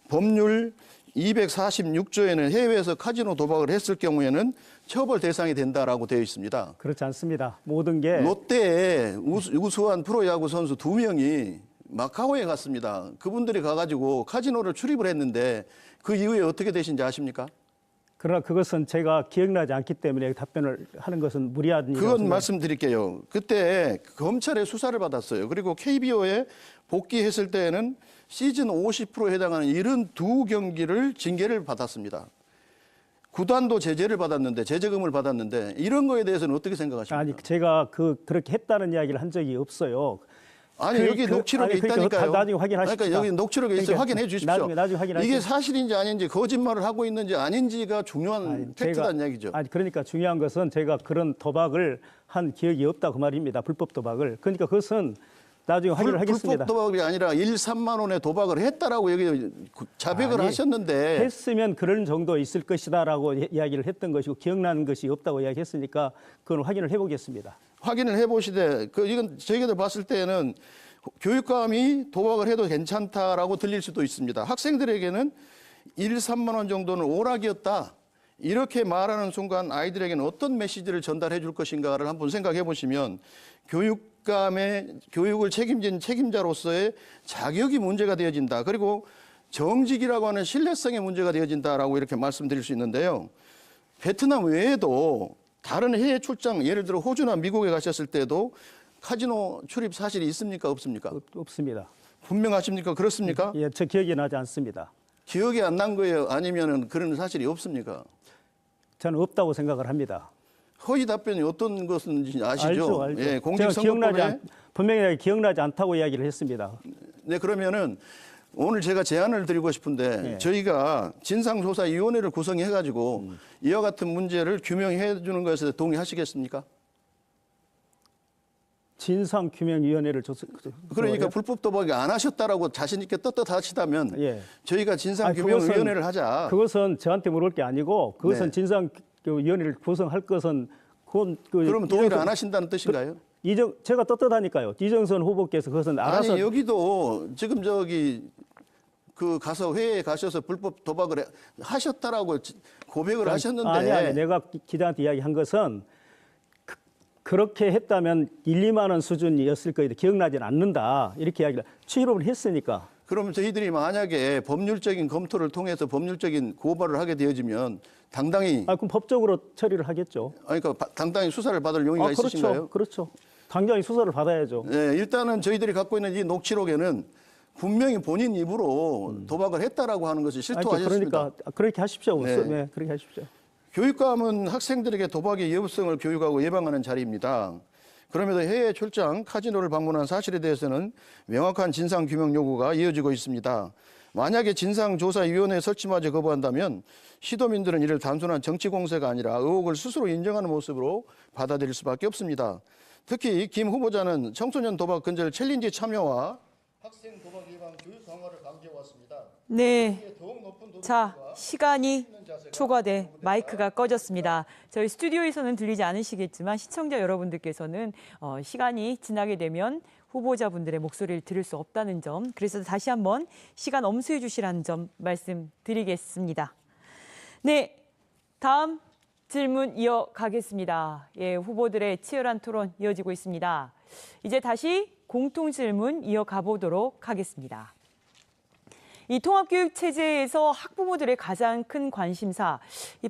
법률 246조에는 해외에서 카지노 도박을 했을 경우에는 처벌 대상이 된다라고 되어 있습니다. 그렇지 않습니다. 모든 게 롯데의 우수한 프로야구 선수 2명이 마카오에 갔습니다. 그분들이 가가지고 카지노를 출입을 했는데 그 이후에 어떻게 되신지 아십니까? 그러나 그것은 제가 기억나지 않기 때문에 답변을 하는 것은 무리한 그건 말씀드릴게요. 그때 검찰의 수사를 받았어요. 그리고 KBO에 복귀했을 때에는 시즌 50%에 해당하는 72경기를 징계를 받았습니다. 구단도 제재를 받았는데 제재금을 받았는데 이런 거에 대해서는 어떻게 생각하십니까? 아니 제가 그렇게 했다는 이야기를 한 적이 없어요. 아니 여기 녹취록에 있다니까요. 나중에 확인하십시오. 그러니까 여기 녹취록에 있어요. 그러니까 확인해 주십시오. 나중에 확인하십시오. 이게 사실인지 아닌지 거짓말을 하고 있는지 아닌지가 중요한 팩트란 얘기죠. 아니 그러니까 중요한 것은 제가 그런 도박을 한 기억이 없다 그 말입니다. 불법 도박을. 그러니까 그것은 나중에 확인을 하겠습니다. 불법 도박이 아니라 1, 3만 원의 도박을 했다라고 여기 자백을 아니, 하셨는데 했으면 그런 정도 있을 것이다라고 이야기를 했던 것이고 기억나는 것이 없다고 이야기했으니까 그건 확인을 해보겠습니다. 확인을 해보시되 이건 저희가 봤을 때는 교육감이 도박을 해도 괜찮다라고 들릴 수도 있습니다. 학생들에게는 1, 3만 원 정도는 오락이었다. 이렇게 말하는 순간 아이들에게는 어떤 메시지를 전달해 줄 것인가를 한번 생각해 보시면 교육감의 교육을 책임진 책임자로서의 자격이 문제가 되어진다. 그리고 정직이라고 하는 신뢰성의 문제가 되어진다라고 이렇게 말씀드릴 수 있는데요. 베트남 외에도 다른 해외 출장, 예를 들어 호주나 미국에 가셨을 때도 카지노 출입 사실이 있습니까? 없습니까? 없습니다. 분명하십니까? 그렇습니까? 예, 저 기억이 나지 않습니다. 기억이 안 난 거예요? 아니면 그런 사실이 없습니까? 저는 없다고 생각을 합니다. 허위 답변이 어떤 것인지 아시죠? 알죠. 예, 제가 공직선거법에 분명히 기억나지 않다고 이야기를 했습니다. 네, 그러면은 오늘 제가 제안을 드리고 싶은데 네. 저희가 진상조사위원회를 구성해가지고 이와 같은 문제를 규명해 주는 것에 동의하시겠습니까? 진상규명위원회를 그러니까 불법 도박이 안 하셨다라고 자신 있게 떳떳하시다면 예. 저희가 진상규명위원회를 하자. 그것은 저한테 물을 게 아니고 그것은 네. 진상위원회를 구성할 것은 그러면 동의를 안 하신다는 뜻인가요? 제가 떳떳하니까요. 이정선 후보께서 그것은 알아서 아니 여기도 지금 그 가서 회의에 가셔서 불법 도박을 하셨다라고 고백을 하셨는데 아니 내가 기자한테 이야기한 것은 그렇게 했다면 1, 2만 원 수준이었을 거예요. 기억나지는 않는다. 이렇게 이야기를 취업을 했으니까. 그러면 저희들이 만약에 법률적인 검토를 통해서 법률적인 고발을 하게 되어지면 당당히 그럼 법적으로 처리를 하겠죠. 그러니까 당당히 수사를 받을 용의가 있으신가요? 그렇죠. 당장히 수사를 받아야죠. 네, 일단은 저희들이 갖고 있는 이 녹취록에는 분명히 본인 입으로 도박을 했다라고 하는 것이 실토하셨습니다. 그러니까 그렇게 하십시오. 네. 네, 그렇게 하십시오. 교육감은 학생들에게 도박의 위험성을 교육하고 예방하는 자리입니다. 그럼에도 해외 출장 카지노를 방문한 사실에 대해서는 명확한 진상규명 요구가 이어지고 있습니다. 만약에 진상조사위원회 설치마저 거부한다면 시도민들은 이를 단순한 정치 공세가 아니라 의혹을 스스로 인정하는 모습으로 받아들일 수밖에 없습니다. 특히 김 후보자는 청소년 도박 근절 챌린지 참여와 학생 도박 예방 교육 강화를 강조해왔습니다. 네. 자, 시간이 초과돼 마이크가 꺼졌습니다. 저희 스튜디오에서는 들리지 않으시겠지만 시청자 여러분들께서는 시간이 지나게 되면 후보자분들의 목소리를 들을 수 없다는 점, 그래서 다시 한번 시간 엄수해 주시라는 점 말씀드리겠습니다. 네, 다음 질문 이어가겠습니다. 예, 후보들의 치열한 토론 이어지고 있습니다. 이제 다시 공통 질문 이어가 보도록 하겠습니다. 이 통합교육 체제에서 학부모들의 가장 큰 관심사,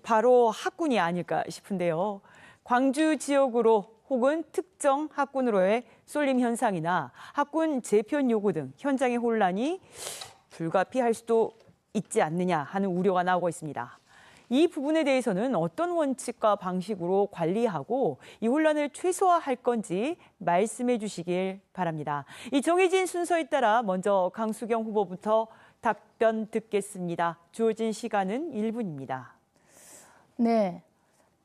바로 학군이 아닐까 싶은데요. 광주 지역으로 혹은 특정 학군으로의 쏠림 현상이나 학군 재편 요구 등 현장의 혼란이 불가피할 수도 있지 않느냐 하는 우려가 나오고 있습니다. 이 부분에 대해서는 어떤 원칙과 방식으로 관리하고 이 혼란을 최소화할 건지 말씀해 주시길 바랍니다. 이 정해진 순서에 따라 먼저 강수경 후보부터 답변 듣겠습니다. 주어진 시간은 1분입니다. 네,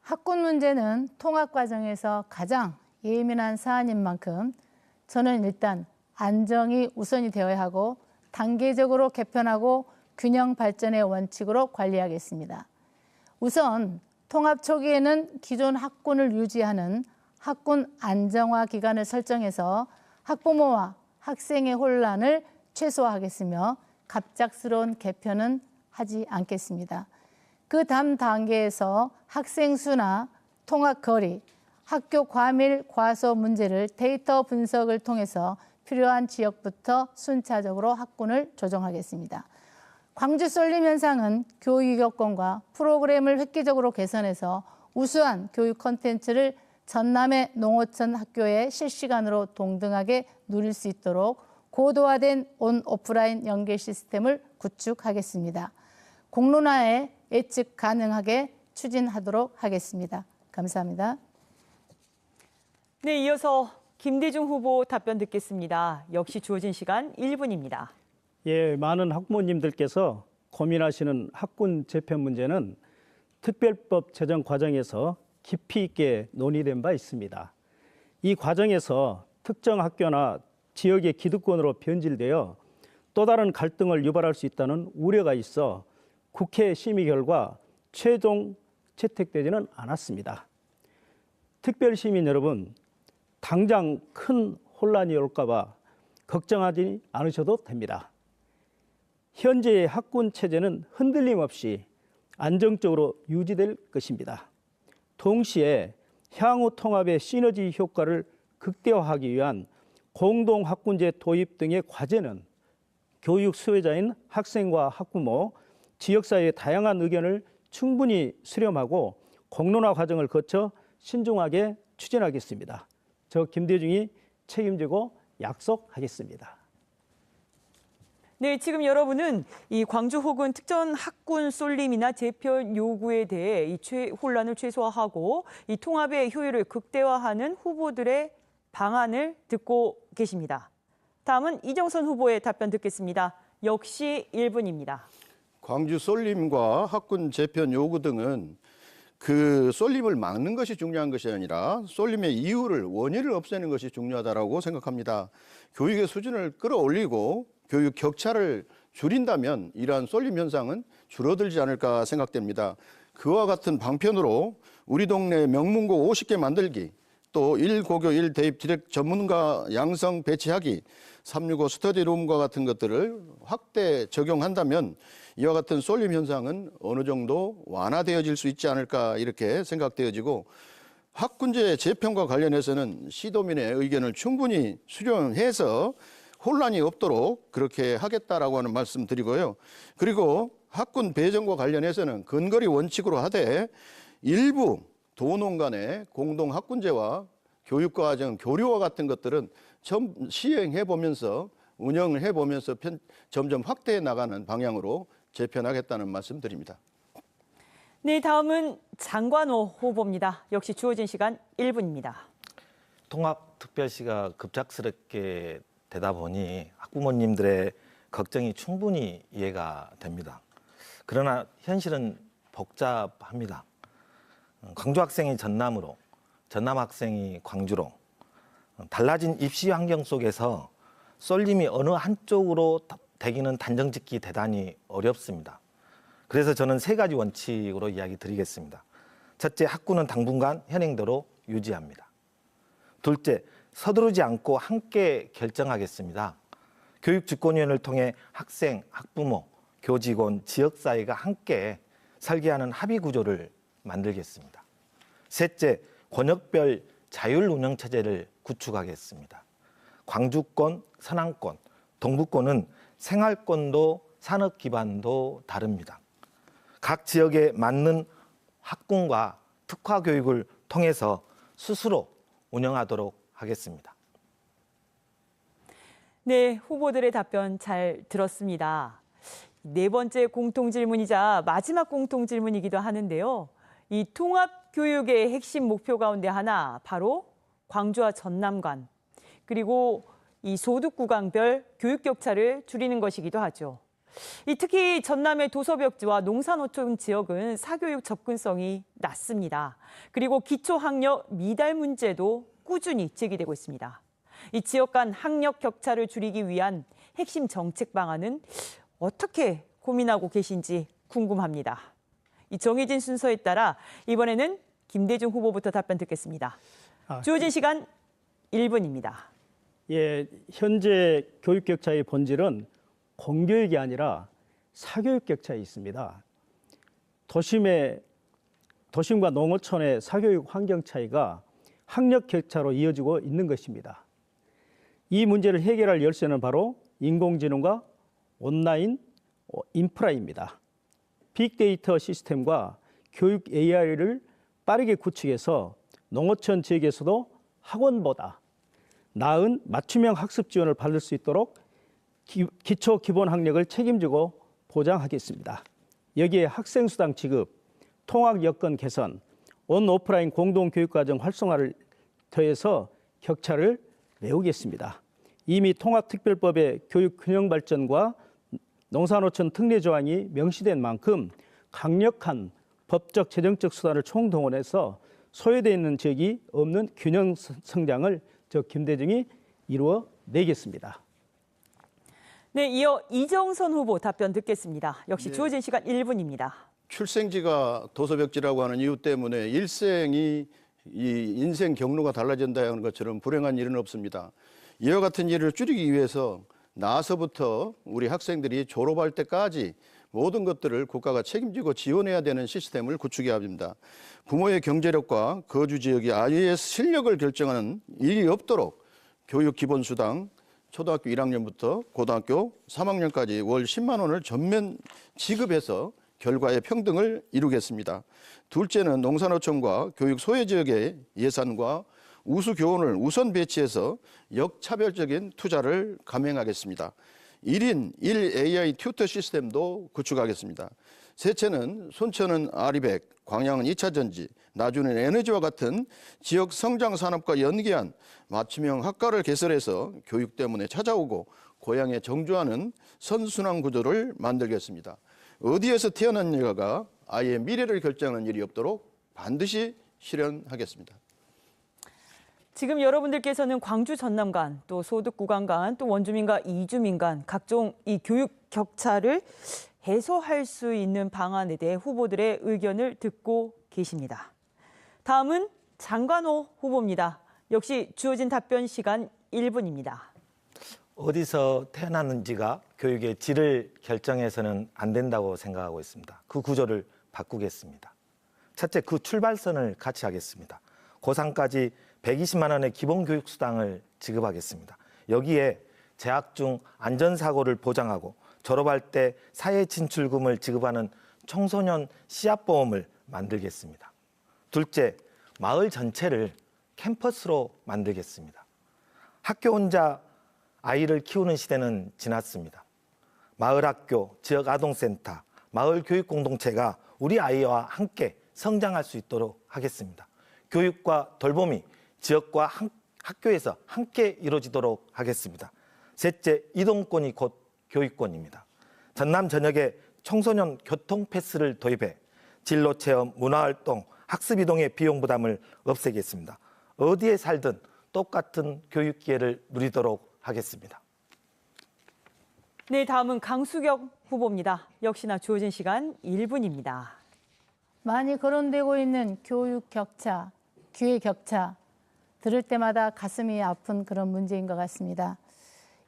학군 문제는 통합 과정에서 가장 예민한 사안인 만큼 저는 일단 안정이 우선이 되어야 하고 단계적으로 개편하고 균형 발전의 원칙으로 관리하겠습니다. 우선 통합 초기에는 기존 학군을 유지하는 학군 안정화 기간을 설정해서 학부모와 학생의 혼란을 최소화하겠으며 갑작스러운 개편은 하지 않겠습니다. 그 다음 단계에서 학생 수나 통학 거리, 학교 과밀, 과소 문제를 데이터 분석을 통해서 필요한 지역부터 순차적으로 학군을 조정하겠습니다. 광주 쏠림 현상은 교육 여건과 프로그램을 획기적으로 개선해서 우수한 교육 콘텐츠를 전남의 농어촌 학교에 실시간으로 동등하게 누릴 수 있도록 고도화된 온 오프라인 연계 시스템을 구축하겠습니다. 공론화에 예측 가능하게 추진하도록 하겠습니다. 감사합니다. 네, 이어서 김대중 후보 답변 듣겠습니다. 역시 주어진 시간 1분입니다. 예, 많은 학부모님들께서 고민하시는 학군 재편 문제는 특별법 제정 과정에서 깊이 있게 논의된 바 있습니다. 이 과정에서 특정 학교나 지역의 기득권으로 변질되어 또 다른 갈등을 유발할 수 있다는 우려가 있어 국회 심의 결과 최종 채택되지는 않았습니다. 특별시민 여러분, 당장 큰 혼란이 올까 봐 걱정하지 않으셔도 됩니다. 현재의 학군 체제는 흔들림 없이 안정적으로 유지될 것입니다. 동시에 향후 통합의 시너지 효과를 극대화하기 위한 공동 학군제 도입 등의 과제는 교육 수혜자인 학생과 학부모, 지역사회의 다양한 의견을 충분히 수렴하고 공론화 과정을 거쳐 신중하게 추진하겠습니다. 저 김대중이 책임지고 약속하겠습니다. 네, 지금 여러분은 이 광주 혹은 특전 학군 쏠림이나 재편 요구에 대해 이 혼란을 최소화하고 이 통합의 효율을 극대화하는 후보들의 방안을 듣고 계십니다. 다음은 이정선 후보의 답변 듣겠습니다. 역시 1분입니다. 광주 쏠림과 학군 재편 요구 등은 그 쏠림을 막는 것이 중요한 것이 아니라 쏠림의 이유를 원인을 없애는 것이 중요하다고 생각합니다. 교육의 수준을 끌어올리고 교육 격차를 줄인다면 이러한 쏠림 현상은 줄어들지 않을까 생각됩니다. 그와 같은 방편으로 우리 동네 명문고 50개 만들기, 또 1고교 1대입 디렉 전문가 양성 배치하기, 365 스터디룸과 같은 것들을 확대 적용한다면 이와 같은 쏠림 현상은 어느 정도 완화되어질 수 있지 않을까 이렇게 생각되어지고, 학군제 재편과 관련해서는 시도민의 의견을 충분히 수렴해서 혼란이 없도록 그렇게 하겠다라고 하는 말씀 드리고요. 그리고 학군 배정과 관련해서는 근거리 원칙으로 하되 일부 도농 간의 공동 학군제와 교육과정 교류와 같은 것들은 시행해 보면서 운영을 해 보면서 점점 확대해 나가는 방향으로 재편하겠다는 말씀 드립니다. 네, 다음은 장관호 후보입니다. 역시 주어진 시간 1분입니다. 통합특별시가 급작스럽게 되다 보니 학부모님들의 걱정이 충분히 이해가 됩니다. 그러나 현실은 복잡합니다. 광주 학생이 전남으로, 전남 학생이 광주로, 달라진 입시 환경 속에서 쏠림이 어느 한쪽으로 되기는 단정짓기 대단히 어렵습니다. 그래서 저는 3가지 원칙으로 이야기 드리겠습니다. 첫째, 학군은 당분간 현행대로 유지합니다. 둘째, 서두르지 않고 함께 결정하겠습니다. 교육집권위원회를 통해 학생, 학부모, 교직원, 지역사회가 함께 설계하는 합의 구조를 만들겠습니다. 셋째, 권역별 자율운영체제를 구축하겠습니다. 광주권, 서남권, 동부권은 생활권도 산업 기반도 다릅니다. 각 지역에 맞는 학군과 특화 교육을 통해서 스스로 운영하도록 하겠습니다. 네, 후보들의 답변 잘 들었습니다. 4번째 공통질문이자 마지막 공통질문이기도 하는데요. 이 통합교육의 핵심 목표 가운데 하나, 바로 광주와 전남 간, 그리고 이 소득구강별 교육 격차를 줄이는 것이기도 하죠. 특히 전남의 도서벽지와 농산어촌 지역은 사교육 접근성이 낮습니다. 그리고 기초학력 미달 문제도 꾸준히 제기되고 있습니다. 이 지역 간 학력 격차를 줄이기 위한 핵심 정책 방안은 어떻게 고민하고 계신지 궁금합니다. 이 정해진 순서에 따라 이번에는 김대중 후보부터 답변 듣겠습니다. 주어진 시간 1분입니다. 예, 현재 교육 격차의 본질은 공교육이 아니라 사교육 격차에 있습니다. 도심과 농어촌의 사교육 환경 차이가 학력 격차로 이어지고 있는 것입니다. 이 문제를 해결할 열쇠는 바로 인공지능과 온라인 인프라입니다. 빅데이터 시스템과 교육 AI를 빠르게 구축해서 농어촌 지역에서도 학원보다 나은 맞춤형 학습 지원을 받을 수 있도록 기초 기본 학력을 책임지고 보장하겠습니다. 여기에 학생수당 지급, 통학 여건 개선, 온 오프라인 공동교육과정 활성화를 더해서 격차를 메우겠습니다. 이미 통합특별법의 교육 균형 발전과 농산어촌 특례 조항이 명시된 만큼 강력한 법적 재정적 수단을 총동원해서 소외되어 있는 지역이 없는 균형 성장을 저 김대중이 이루어내겠습니다. 네, 이어 이정선 후보 답변 듣겠습니다. 역시 네. 주어진 시간 1분입니다. 출생지가 도서벽지라고 하는 이유 때문에 일생이 이 인생 경로가 달라진다는 것처럼 불행한 일은 없습니다. 이와 같은 일을 줄이기 위해서 나서부터 우리 학생들이 졸업할 때까지 모든 것들을 국가가 책임지고 지원해야 되는 시스템을 구축해야 합니다. 부모의 경제력과 거주 지역이 아이의 실력을 결정하는 일이 없도록 교육기본수당, 초등학교 1학년부터 고등학교 3학년까지 월 10만 원을 전면 지급해서 결과의 평등을 이루겠습니다. 둘째는 농산어촌과 교육 소외 지역의 예산과 우수 교원을 우선 배치해서 역차별적인 투자를 감행하겠습니다. 1인 1 AI 튜터 시스템도 구축하겠습니다. 셋째는 순천은 아리백, 광양은 2차 전지, 나주는 에너지와 같은 지역 성장 산업과 연계한 맞춤형 학과를 개설해서 교육 때문에 찾아오고 고향에 정주하는 선순환 구조를 만들겠습니다. 어디에서 태어났냐가 아이의 미래를 결정하는 일이 없도록 반드시 실현하겠습니다. 지금 여러분들께서는 광주 전남 간, 또 소득 구간 간, 또 원주민과 이주민 간 각종 이 교육 격차를 해소할 수 있는 방안에 대해 후보들의 의견을 듣고 계십니다. 다음은 장관호 후보입니다. 역시 주어진 답변 시간 1분입니다. 어디서 태어났는지가 교육의 질을 결정해서는 안 된다고 생각하고 있습니다. 그 구조를 바꾸겠습니다. 첫째, 그 출발선을 같이 하겠습니다. 고3까지 120만 원의 기본교육수당을 지급하겠습니다. 여기에 재학 중 안전사고를 보장하고 졸업할 때 사회 진출금을 지급하는 청소년 시합보험을 만들겠습니다. 둘째, 마을 전체를 캠퍼스로 만들겠습니다. 학교 혼자 아이를 키우는 시대는 지났습니다. 마을학교, 지역아동센터, 마을교육공동체가 우리 아이와 함께 성장할 수 있도록 하겠습니다. 교육과 돌봄이 지역과 학교에서 함께 이루어지도록 하겠습니다. 셋째, 이동권이 곧 교육권입니다. 전남 전역에 청소년 교통패스를 도입해 진로체험, 문화활동, 학습이동의 비용 부담을 없애겠습니다. 어디에 살든 똑같은 교육 기회를 누리도록 하겠습니다. 네, 다음은 강수경 후보입니다. 역시나 주어진 시간 1분입니다. 많이 거론되고 있는 교육 격차, 기회 격차, 들을 때마다 가슴이 아픈 그런 문제인 것 같습니다.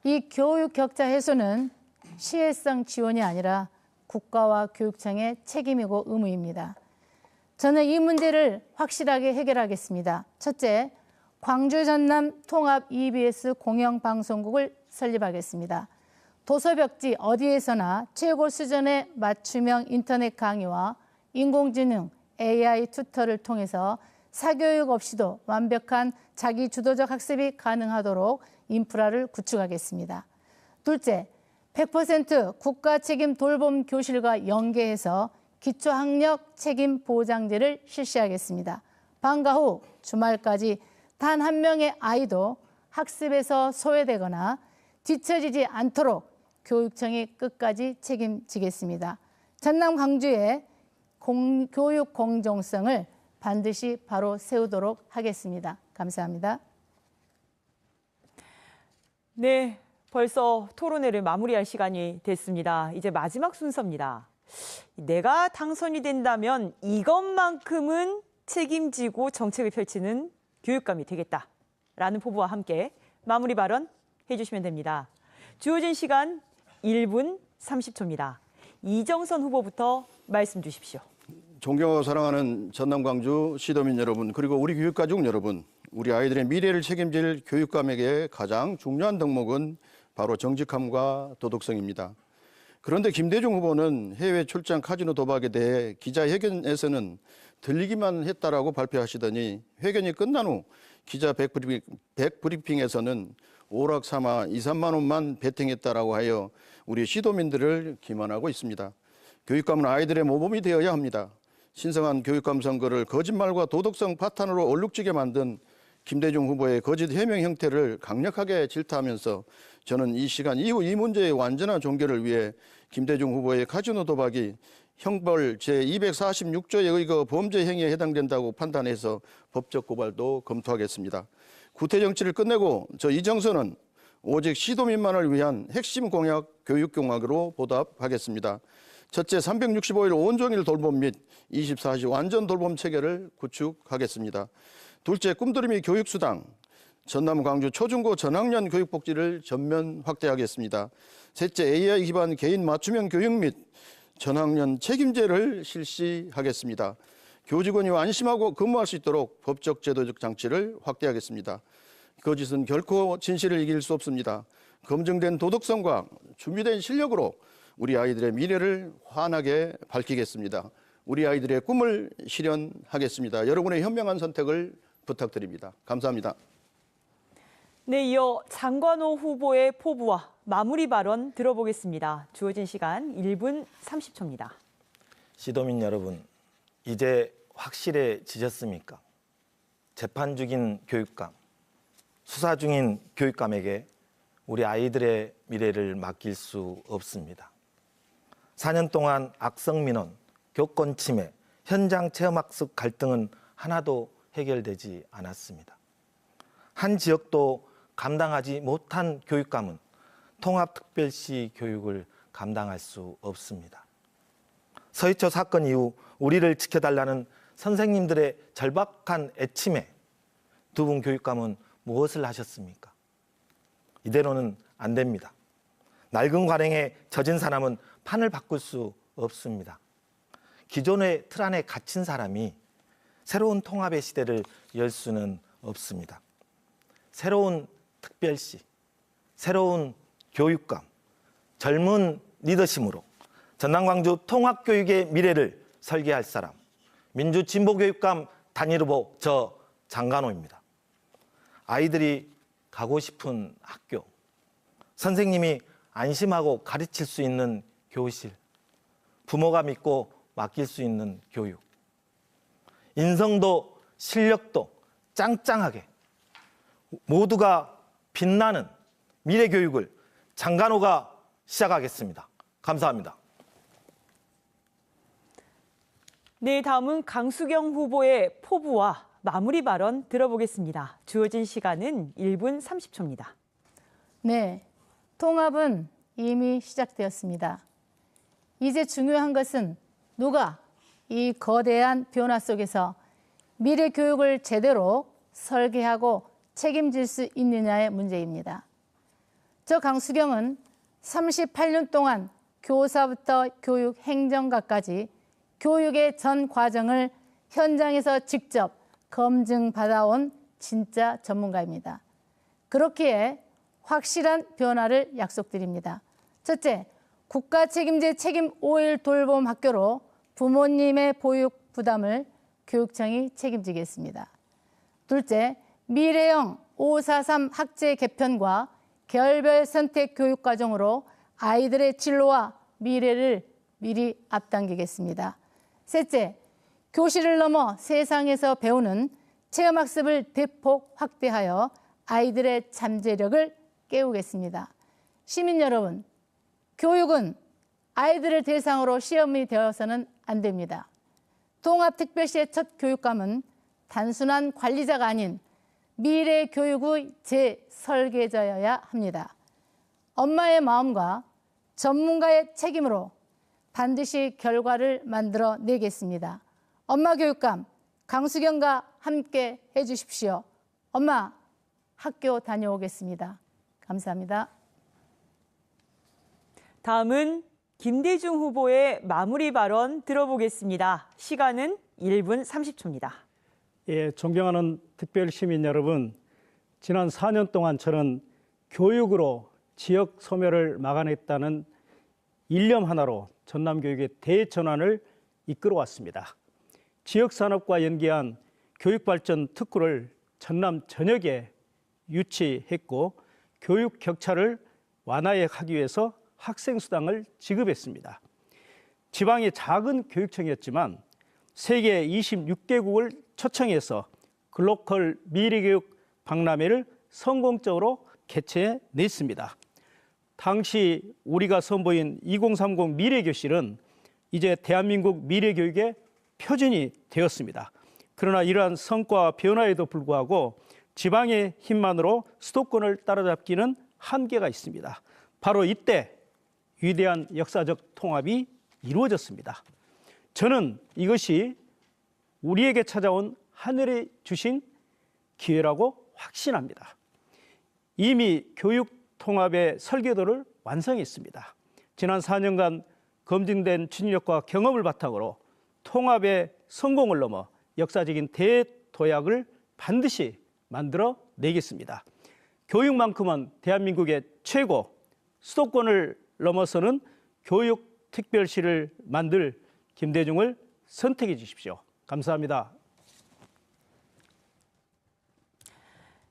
이 교육 격차 해소는 시혜성 지원이 아니라 국가와 교육청의 책임이고 의무입니다. 저는 이 문제를 확실하게 해결하겠습니다. 첫째, 광주 전남 통합 EBS 공영방송국을 설립하겠습니다. 도서벽지 어디에서나 최고 수준의 맞춤형 인터넷 강의와 인공지능 AI 튜터를 통해서 사교육 없이도 완벽한 자기 주도적 학습이 가능하도록 인프라를 구축하겠습니다. 둘째, 100% 국가 책임 돌봄 교실과 연계해서 기초학력 책임 보장제를 실시하겠습니다. 방과 후 주말까지 단 한 명의 아이도 학습에서 소외되거나 뒤처지지 않도록 교육청이 끝까지 책임지겠습니다. 전남 광주의 교육 공정성을 반드시 바로 세우도록 하겠습니다. 감사합니다. 네, 벌써 토론회를 마무리할 시간이 됐습니다. 이제 마지막 순서입니다. 내가 당선이 된다면 이것만큼은 책임지고 정책을 펼치는 교육감이 되겠다라는 포부와 함께 마무리 발언 해주시면 됩니다. 주어진 시간 1분 30초입니다. 이정선 후보부터 말씀 주십시오. 존경하고 사랑하는 전남 광주 시도민 여러분, 그리고 우리 교육가족 여러분, 우리 아이들의 미래를 책임질 교육감에게 가장 중요한 덕목은 바로 정직함과 도덕성입니다. 그런데 김대중 후보는 해외 출장 카지노 도박에 대해 기자회견에서는 들리기만 했다라고 발표하시더니 회견이 끝난 후 기자 백브리핑에서는 오락 삼아 2, 3만 원만 베팅했다라고 하여 우리 시도민들을 기만하고 있습니다. 교육감은 아이들의 모범이 되어야 합니다. 신성한 교육감 선거를 거짓말과 도덕성 파탄으로 얼룩지게 만든 김대중 후보의 거짓 해명 형태를 강력하게 질타하면서 저는 이 시간 이후 이 문제의 완전한 종결을 위해 김대중 후보의 카지노 도박이 형벌 제246조에 의거 범죄 행위에 해당된다고 판단해서 법적 고발도 검토하겠습니다. 구태 정치를 끝내고 저 이정선은 오직 시도민만을 위한 핵심 공약 교육공약으로 보답하겠습니다. 첫째, 365일 온종일 돌봄 및 24시 완전 돌봄 체계를 구축하겠습니다. 둘째, 꿈드림이 교육수당, 전남, 광주 초중고 전학년 교육복지를 전면 확대하겠습니다. 셋째, AI 기반 개인 맞춤형 교육 및 전학년 책임제를 실시하겠습니다. 교직원이 안심하고 근무할 수 있도록 법적 제도적 장치를 확대하겠습니다. 거짓은 결코 진실을 이길 수 없습니다. 검증된 도덕성과 준비된 실력으로 우리 아이들의 미래를 환하게 밝히겠습니다. 우리 아이들의 꿈을 실현하겠습니다. 여러분의 현명한 선택을 부탁드립니다. 감사합니다. 네, 이어 장관호 후보의 포부와 마무리 발언 들어보겠습니다. 주어진 시간 1분 30초입니다. 시도민 여러분, 이제 확실해지셨습니까? 재판 중인 교육감, 수사 중인 교육감에게 우리 아이들의 미래를 맡길 수 없습니다. 4년 동안 악성민원, 교권 침해, 현장 체험학습 갈등은 하나도 해결되지 않았습니다. 한 지역도 감당하지 못한 교육감은 통합특별시 교육을 감당할 수 없습니다. 서희초 사건 이후 우리를 지켜달라는 선생님들의 절박한 애침에 두 분 교육감은 무엇을 하셨습니까? 이대로는 안 됩니다. 낡은 관행에 젖은 사람은 판을 바꿀 수 없습니다. 기존의 틀 안에 갇힌 사람이 새로운 통합의 시대를 열 수는 없습니다. 새로운 특별시, 새로운 교육감, 젊은 리더십으로 전남 광주 통합교육의 미래를 설계할 사람, 민주진보교육감 단일후보 저 장관호입니다. 아이들이 가고 싶은 학교, 선생님이 안심하고 가르칠 수 있는 교실, 부모가 믿고 맡길 수 있는 교육, 인성도 실력도 짱짱하게 모두가 빛나는 미래 교육을 장관호가 시작하겠습니다. 감사합니다. 네, 다음은 강수경 후보의 포부와 마무리 발언 들어보겠습니다. 주어진 시간은 1분 30초입니다. 네, 통합은 이미 시작되었습니다. 이제 중요한 것은 누가 이 거대한 변화 속에서 미래 교육을 제대로 설계하고 책임질 수 있느냐의 문제입니다. 저 강수경은 38년 동안 교사부터 교육 행정가까지 교육의 전 과정을 현장에서 직접 검증받아온 진짜 전문가입니다. 그렇기에 확실한 변화를 약속드립니다. 첫째, 국가 책임제 책임 5일 돌봄 학교로 부모님의 보육 부담을 교육청이 책임지겠습니다. 둘째, 미래형 543 학제 개편과 결별 선택 교육 과정으로 아이들의 진로와 미래를 미리 앞당기겠습니다. 셋째, 교실을 넘어 세상에서 배우는 체험학습을 대폭 확대하여 아이들의 잠재력을 깨우겠습니다. 시민 여러분, 교육은 아이들을 대상으로 시험이 되어서는 안 됩니다. 통합특별시의 첫 교육감은 단순한 관리자가 아닌 미래 교육의 재설계자여야 합니다. 엄마의 마음과 전문가의 책임으로 반드시 결과를 만들어 내겠습니다. 엄마 교육감 강수경과 함께 해주십시오. 엄마 학교 다녀오겠습니다. 감사합니다. 다음은 김대중 후보의 마무리 발언 들어보겠습니다. 시간은 1분 30초입니다. 예, 존경하는 특별시민 여러분, 지난 4년 동안 저는 교육으로 지역 소멸을 막아냈다는 일념 하나로 전남교육의 대전환을 이끌어왔습니다. 지역산업과 연계한 교육발전 특구를 전남 전역에 유치했고 교육 격차를 완화하기 위해서 학생수당을 지급했습니다. 지방의 작은 교육청이었지만 세계 26개국을 초청해서 글로컬 미래교육 박람회를 성공적으로 개최해냈습니다. 당시 우리가 선보인 2030 미래교실은 이제 대한민국 미래교육의 표준이 되었습니다. 그러나 이러한 성과와 변화에도 불구하고 지방의 힘만으로 수도권을 따라잡기는 한계가 있습니다. 바로 이때 위대한 역사적 통합이 이루어졌습니다. 저는 이것이 우리에게 찾아온 하늘이 주신 기회라고 확신합니다. 이미 교육 통합의 설계도를 완성했습니다. 지난 4년간 검증된 추진력과 경험을 바탕으로 통합의 성공을 넘어 역사적인 대도약을 반드시 만들어 내겠습니다. 교육만큼은 대한민국의 최고, 수도권을 넘어서는 교육특별시를 만들 김대중을 선택해 주십시오. 감사합니다.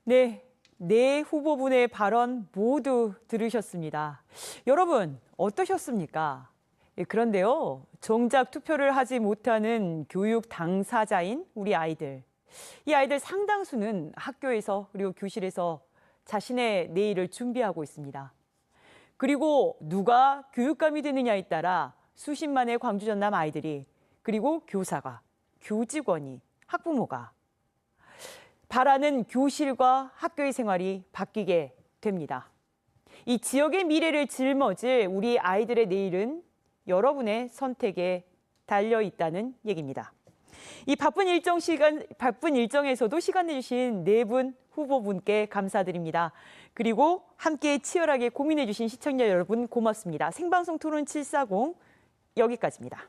네, 네 후보분의 발언 모두 들으셨습니다. 여러분 어떠셨습니까? 그런데요, 정작 투표를 하지 못하는 교육 당사자인 우리 아이들. 이 아이들 상당수는 학교에서 그리고 교실에서 자신의 내일을 준비하고 있습니다. 그리고 누가 교육감이 되느냐에 따라 수십만의 광주 전남 아이들이, 그리고 교사가, 교직원이, 학부모가 바라는 교실과 학교의 생활이 바뀌게 됩니다. 이 지역의 미래를 짊어질 우리 아이들의 내일은 여러분의 선택에 달려 있다는 얘기입니다. 이 바쁜 일정에서도 시간 내주신 네 분 후보분께 감사드립니다. 그리고 함께 치열하게 고민해 주신 시청자 여러분 고맙습니다. 생방송 토론 740 여기까지입니다.